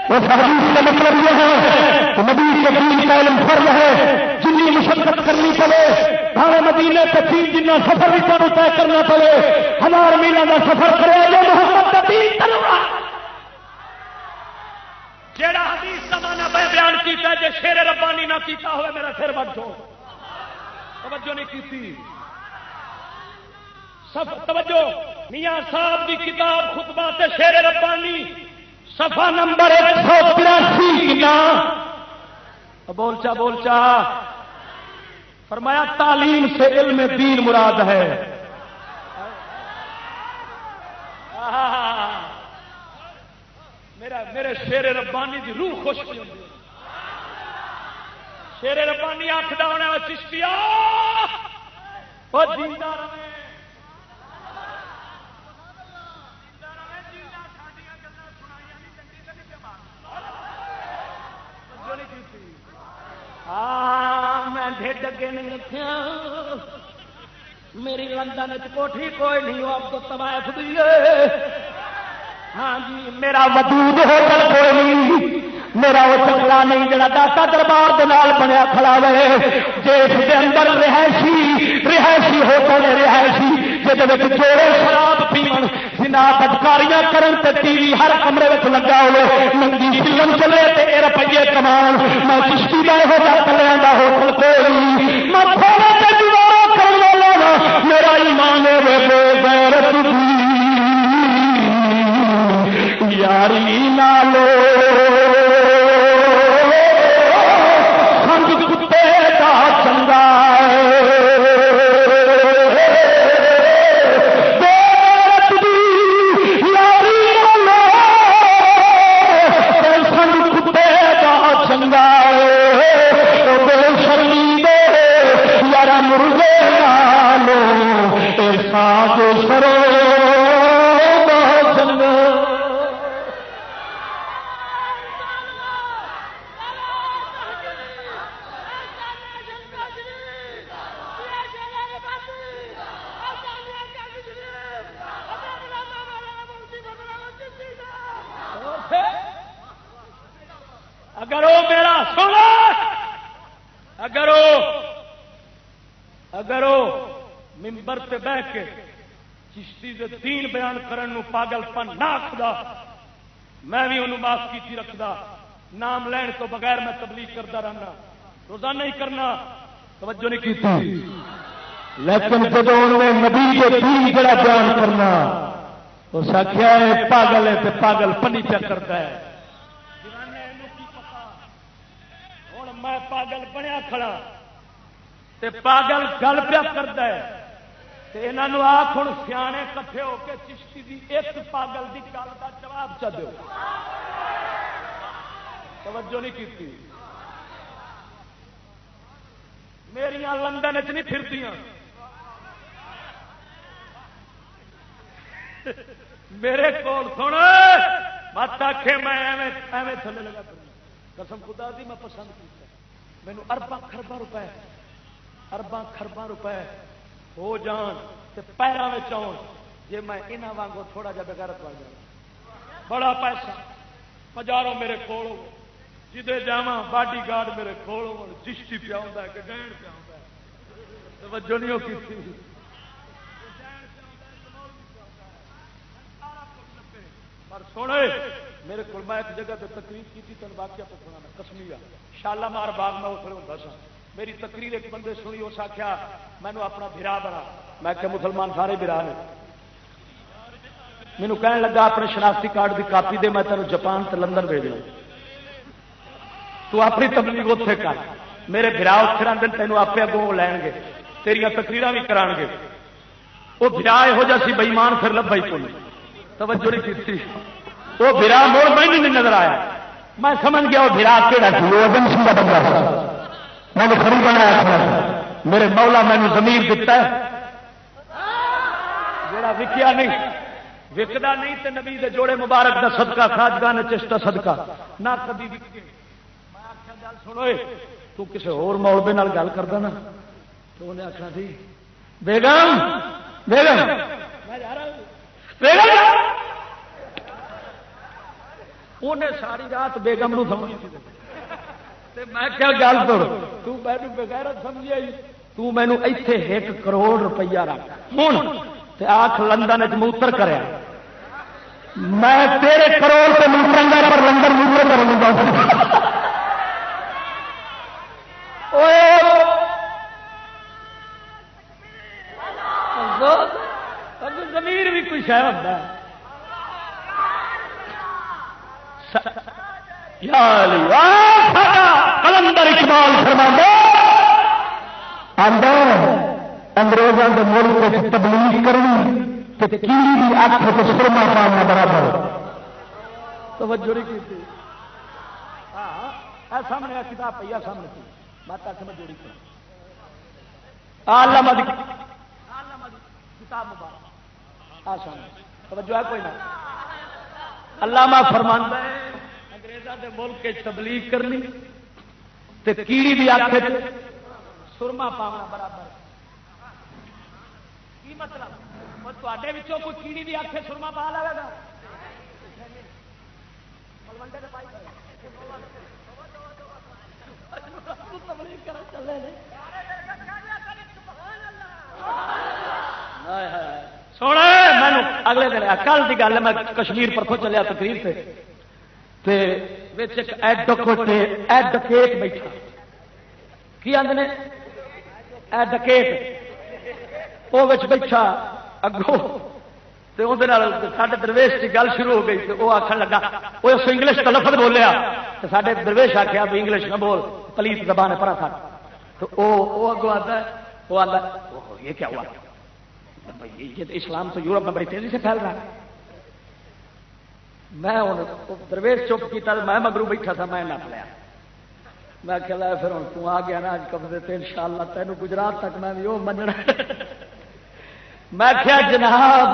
اس حدیث کا مطلب یہ ہے کہ نبی کے دین کا علم فرض ہے جتنی مشقت کرنی پڑے بھاوے مدینے سے تین جتنا سفر بھی طے کرنا پڑے 1000 میل کا سفر کرے جو محمد کا دین کرنا جیڑا حدیث زمانہ بیان کیتا ہے جو شیر ربانی نہ کیتا ہوئے میرا سر بڑھ دو توجہ نہیں کی توجہ میاں صاحب کی کتاب خطبات شیر ربانی صفحہ نمبر 183 بولچا فرمایا تعلیم سے علم دین مراد ہے میرے شیر ربانی کی روح خوش کی شیر ربانی آخر ہونا چشتیا میں ڈھڈ اگے نہیں رکھا میری لندن کوٹھی کوئی نہیں اب تو طوائف دی ہاں جی میرا وجود ہوٹل کوئی نہیں میرا وہ چکلا نہیں جڑا داتا دربار دے نال بنیا کھڑا ہوئے جیس دے اندر رہائشی ہوٹل رہائشی جہد جوڑے شراب پیون زنا بدکاریاں کرن تے ٹی وی ہر کمرے وچ لگا ہوئے ننگی فلم چلے تے اے روپیے کمان میں چشتی دا ہو جا کلیاں دا ہوٹل کوئی میں تھوڑے تے دیوارا کرن والا میرا ایمان ہے بے غیرت دی یاری نالو ہنگ کتے دا اگر وہ ممبر تے بہ کے چشتی دے دین بیان کرن نو پاگل پن نہ آکھدا میں بھی انہوں معاف کی رکھدا. نام لین تو بغیر میں تبلیغ کرتا رہنا روزانہ ہی کرنا توجہ نہیں کی. لیکن جب انہوں نے نبی کے دین جڑا بیان کرنا اس آخیا ہے پاگل ہے تے پاگل پنی پیا کرتا ہے. ہوں میں پاگل بنیا کھڑا تے پاگل گل پیا کرتا ہے تے انہاں آخ ہوں سیانے کٹھے ہو کے چشتی دی ایک پاگل دی گل کا جواب چا دو. توجہ نہیں کی. میریاں لندن چ نہیں پھرتیاں میرے کو سن مت آخ میں ایویں تھلے لگا قسم خدا دی میں پسند کیا. مینو ارباں خرباں روپے ہو جان تے پیروں میں آن جی میں یہاں وانگو تھوڑا جا بغیرت بن جانا. بڑا پیسہ پجاروں میرے کول جدے جاواں باڈی گارڈ میرے کول ہو چشتی پیا ہوندا ہے کہ گہن پیا ہوندا ہے. توجہ نہیں کی پر سونے میرے کو میں ایک جگہ پہ تقریر کی تھی تین واقعہ پہ سنا کسمیا شالامار باغ میں اتنے ہوتا سا. میری تقریر ایک بندے سنی اس آخیا مینو اپنا بھرا بنا. میں کہ مسلمان سارے بھرا نے. مینو کہنے لگا اپنے شناختی کارڈ کی کاپی دے میں تینوں جاپان تے لندن بھیجنا تو اپنی تبلیغ اتنے کر. میرے بھرا اتنے رہتے تینوں آپ اگوں لین گے تیریا تقریر بھی کران گے. وہ بھرا یہو جہ سی بئیمان پھر لبا ہی کون. توجہ نہیں کی. وہ بھرا موڑ میں نہیں نظر آیا. میں سمجھ گیا وہ بھرا کہڑا سی. وہ ادم سنگھ کا بندہ تھا. میں نے خرید بنایا میرے مولا مینو زمین دیتا ہے جڑا وکیا نہیں وکدا نہیں تے نبی دے جوڑے مبارک دا صدقہ خواجگاہ نے چشتہ صدقہ نہ کبھی وکے. میں آخیا گل سنو تو کسی ہور مولوی نال گل کردا نا تو انہیں آخنا تھی بیگم بیگم بیگم. انہیں ساری رات بیگم نو سمجھ میں کیا گل تو مینو بغیرت سمجھی آئی. تو مینو ایتھے 1 کروڑ روپیہ رکھ ہوں تے آخ لندن موتر کریا. میں تیرے کروڑ سے موتروں گا پر لندن موتر کروں گا. زمین بھی کوئی شہ ہوتا ہے. کلندر اقبال فرماتا انگریزوں کے ملک تبلیغ کرنی تو کیڑی بھی اکھ تو سرما پانا برابر. توجہ نہیں کی. ہاں سامنے کتاب پہ سامنے کی بات سمجھ جوڑی علامہ کتاب مبارک سامنے. توجہ ہے کوئی نہ. علامہ فرماتا ہے انگریزوں کے ملک کے تبلیغ کرنی تے کیڑی بھی آخ سرما پاونا برابر. کی مطلب تے کوئی کیڑی بھی آخ سرما پا لگے گا. سونا میں اگلے دن کل کی گل ہے میں کشمیر پرسوں چلیا تقریر سے ایڈوکیٹ بیٹھا کی آدھے ایڈوکیٹ وہ بیٹھا اگوں سارے درویش کی گل شروع ہو گئی. وہ آخر لگا وہ اس انگلش کا لفظ بولیا تو سارے درویش آخیا بھی انگلش نہ بول پلیت زبان ہے پرا تھا. تو وہ اگوں آتا ہے وہ آتا یہ کیا ہوا یہ اسلام تو یورپ میں بڑی تیزی سے پھیل رہا ہے. میں درویش چپ کیا میں مگرو بیٹھا تھا میں نپ لیا. میں کہا پھر ہوں تو آ گیا نا اج قبضے تے انشاءاللہ تینوں گجرات تک میں بھی وہ مننا. میں کیا جناب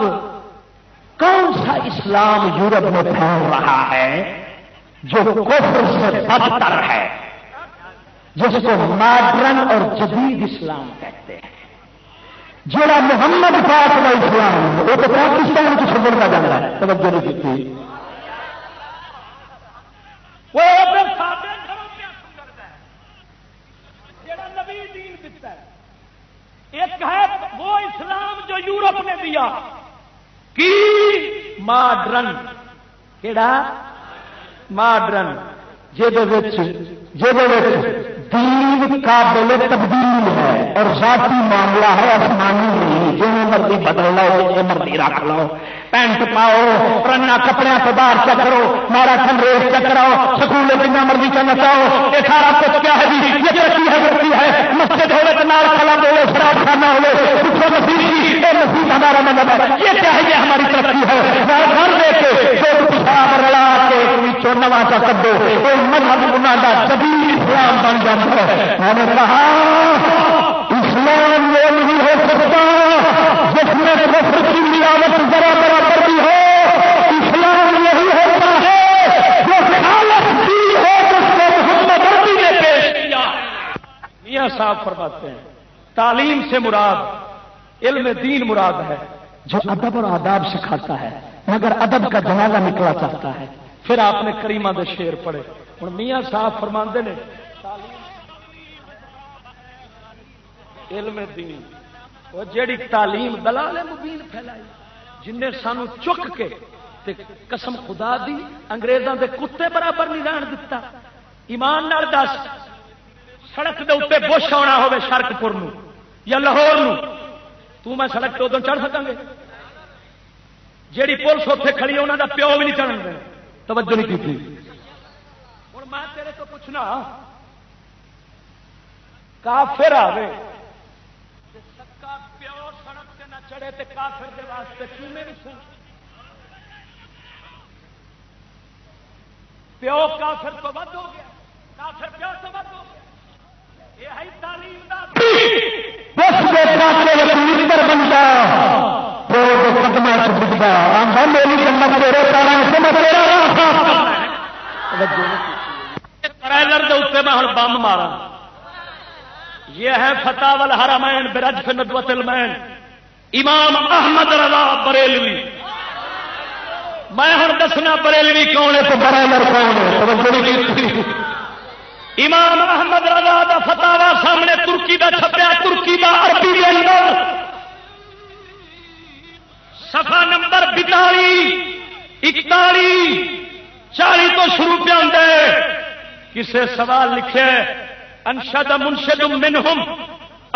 کون سا اسلام یورپ میں پھیل رہا ہے جو کفر سے بدتر ہے جس کو ماڈرن اور جدید اسلام کہتے ہیں. جڑا محمد پاک کا اسلام وہ تو پاکستان کی خبر کا جانا ہے. توجہ نہیں کی. دین دیتا ہے. ایک ہے وہ اسلام جو یورپ نے دیا کی ماڈرن، کیڑا ماڈرن، دین قابل تبدیل ہے اور ذاتی معاملہ ہے، آسمانی نہیں. جو مرضی بدل لو، جو مرضی رکھ لو، پینٹ پاؤ، پرانا کپڑے تو باہر چکرو، میراتھن ریس چکراؤ، سکول جتنا مرضی چلنا چاہو، یہ سارا کچھ کیا ہے جی؟ یہ ترقی ہے، ترقی ہے. مسجد ہوئے تو نال کلب ہوئے، شراب خانہ ہوئے، پوچھو مسیح کی، یہ مسیح ہمارا مذہب ہے. یہ کیا ہے؟ یہ ہماری ترقی ہے. گھر دے کے جو پیشاب رلا کے نواں کا کدو وہ مذہب انہوں کا جدید اسلام بن جاتا ہے. میں نے کہا اسلام وہ نہیں ہو سکتا جس میں کفر کی ملاوٹ ذرا برابر بھی ہو. اسلام یہی ہوتا ہے جو خالص دین ہو جس کو محمد عربی نے پیش کیا. میاں صاحب فرماتے ہیں تعلیم سے مراد علم دین مراد ہے جو ادب اور آداب سکھاتا ہے مگر ادب کا جنازہ نکلا چاہتا ہے. پھر آپ نے کریمہ دے شعر پڑھے. ہوں میاں صاحب فرماندے نے علم دین وہ جیڑی تعلیم دلال مبین پھیلائی جن نے سانو چک کے تے قسم خدا دی انگریزاں دے کتے برابر نہیں رہن دتا. ایمان نال دس سڑک دے اوتے بش آنا ہوے شرکپور نو یا لاہور نو تو میں سڑک تے ادوں چڑھ سکاں گے؟ جیڑی پولیس اتنے کھڑی انہوں دا پیو بھی نہیں چڑھن دینا. توجہ نہیں کی. ہوں میں تیرے تو پوچھنا کافر آوے سکا پیو سڑک سے نہ چڑھے تے کافر دے واسطے کیویں نہیں سن؟ پیو کافر تو ود ہو گیا، کافر پیو تو ود ہو گیا. یہ ہے تعلیم دا بس بیٹا کے لیڈر بنتا ٹریلر کے اتنے میں ہوں بم مارا. یہ ہے فتاوی الحرمین برجف ندوۃ المین امام احمد رضا بریلوی. میں ہوں دسنا بریلوی کون ہے تو برائلر کون ہے. امام احمد رضا دا فتاوا سامنے ترکی دا چھپیا، ترکی دا عربی دے اندر صفحہ نمبر 42 41 40 تو شروع پہ آتے. کسے سوال لکھے انشد منشد منہم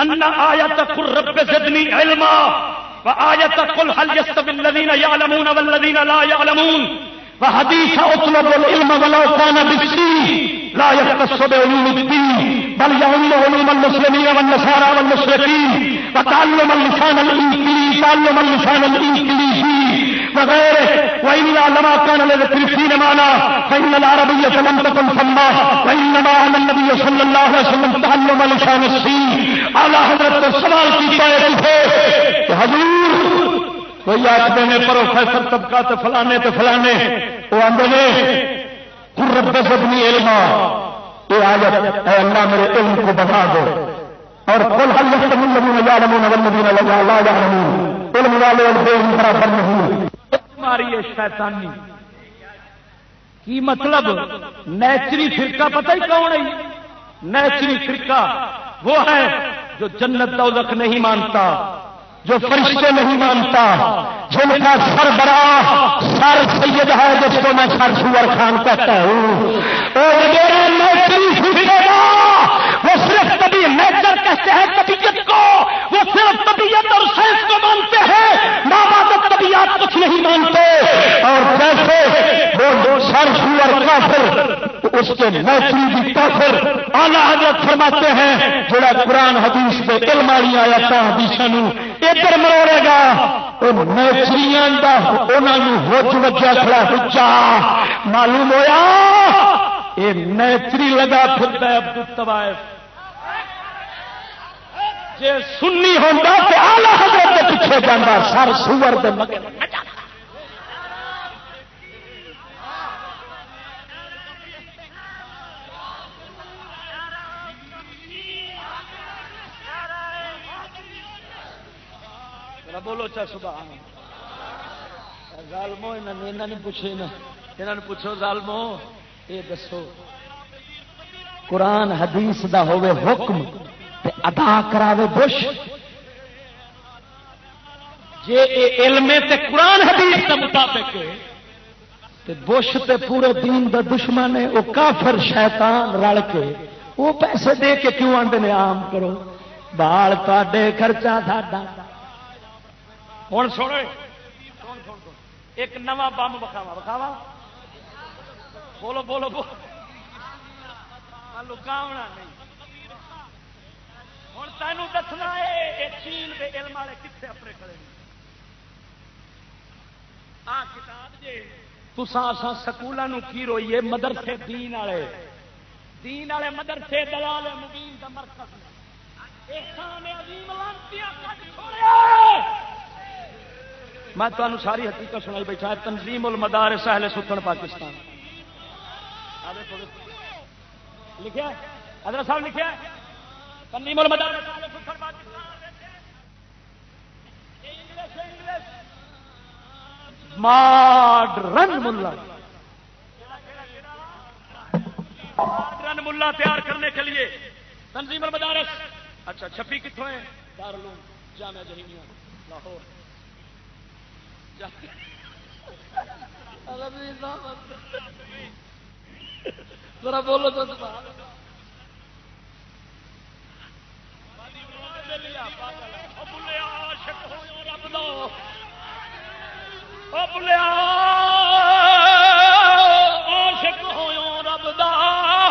ان آیت قل رب زدنی علما وآیت قل هل يستوي الذین یعلمون والذین لا یعلمون وحدیث اطلب العلم ولو كان بالسین لا يختص بعلوم الدین بل يعم علوم المسلمین والنصارى والمشركین وتعلم اللسان الانجليزي تعلم اللسان الانجليزي وغيره والا لما كان للذكر معنا فان العربيه لم تكن ثما وانما على النبي صلى الله عليه وسلم تعلم لسان الصين. اعلی حضرت سوال کیتا ہے کہ حضور کوئی آخر نے پروفیسر طبقات فلانے تو فلانے وہ آدھے نے رب زدنی علما، یہ آیت اے اللہ میرے علم کو بڑھا دو. اور قل هل يستوي الذين يعلمون والذين لا يعلمون علم والے اور بے علم برابر نہیں. تمہاری یہ شیطانی کی مطلب نیچری فرقہ پتہ ہی کون ہے؟ نیچری فرقہ وہ ہے جو جنت دوزخ نہیں مانتا، جو فرشتے نہیں مانتا، جن کا سربراہ سر سید ہے جس کو میں سر سور خان کہتا ہوں. وہ صرف کبھی نیچر کہتے ہیں طبیعت کو، وہ صرف طبیعت اور سائنس کو مانتے ہیں، نابالغ طبیعت کچھ نہیں مانتے. اور جیسے وہ سر سور کافر اس کے نیچری بھی کافر. اعلیٰ حضرت فرماتے ہیں جڑا قرآن حدیث کے علم والی آیات حدیثاں ادھر مروڑے گا نیچریاں دا انہوں ہوج وجہ کھڑا ہچا. معلوم ہویا یہ نیچری لگا پھرتا ہے عبد الطوائف. جے سنی ہوتا تو اعلی حضرت کے پیچھے جانا سر سور دے مگر نہ جاتا. بولو چا سبحان ظالمو. انہوں نے پوچھے نا، انہوں نے پوچھو ظالمو یہ دسو قرآن حدیث دا ہوئے حکم تے ادا کراوے بش جے علم تے قرآن حدیث کے مطابق تے بش تے پورے دین دا دشمن ہے، وہ کافر شیطان رل کے وہ پیسے دے کے کیوں آندے نے عام کرو بال تے خرچہ ساڈا۔ ہوں سوڑے ایک نواں بم بکھاوا بکھاوا بولو بولو بولو لکاونا نہیں ہوں تینوں دسنا ہے چین کے علم والے کتنے اپنے کھڑے آ کتاب جی تساں سکولوں کی روئیے مدرسے دین والے مدرسے دلال مبین کا مرکز میں تمہیں ساری حقیقت سنائی بیٹھا ہے۔ تنظیم المدارس اہل ستن پاکستان لکھا حضرت صاحب لکھا تنظیم المدارس اہل ستن پاکستان ماڈرن ملا تیار کرنے کے لیے تنظیم المدارس۔ اچھا چھپی کتوں ہے؟ دارالعلوم جامعہ جہیمیہ لاہور۔ ذرا بولو تو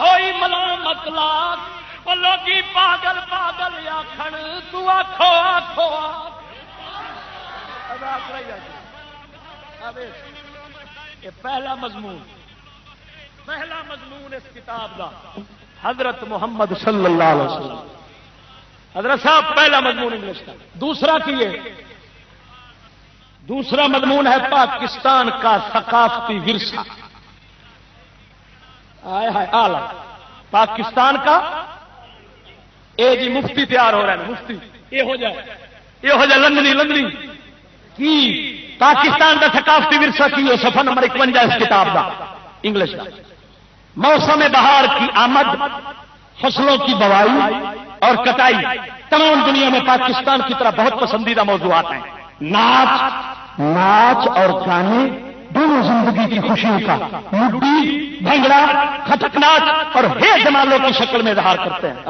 ہوئی ملامت لاکھ لوگی پاگل پاگل آخر تو آخو آخو پہلا مضمون اس کتاب کا حضرت محمد صلی اللہ علیہ وسلم۔ حضرت صاحب پہلا مضمون انگلش کا۔ دوسرا کی ہے، دوسرا مضمون ہے پاکستان کا ثقافتی ورثہ۔ آلہ پاکستان کا اے جی مفتی تیار ہو رہا ہے، مفتی یہ ہو جائے لندنی کی پاکستان کا ثقافتی ورثہ کی ہے، صفحہ نمبر 51 اس کتاب کا انگلش کا۔ موسم بہار کی آمد، فصلوں کی بوائی اور کٹائی تمام دنیا میں پاکستان کی طرح بہت پسندیدہ موضوعات ہیں۔ ناچ اور گانے دونوں زندگی کی خوشیوں کا مڈی بھنگڑا کھٹک ناچ اور ہے جمالوں کی شکل میں اظہار کرتے ہیں۔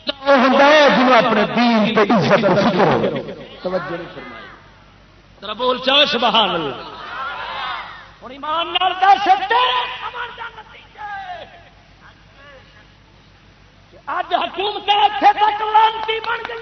جنہوں اپنے دین پہ عزت و فکر ہو توجہ نہیں فرمائی ذرا بول چاہے سبحان اللہ۔ ہوں ایمان نال دس اج حکومت اتنے تک لانتی بن گئی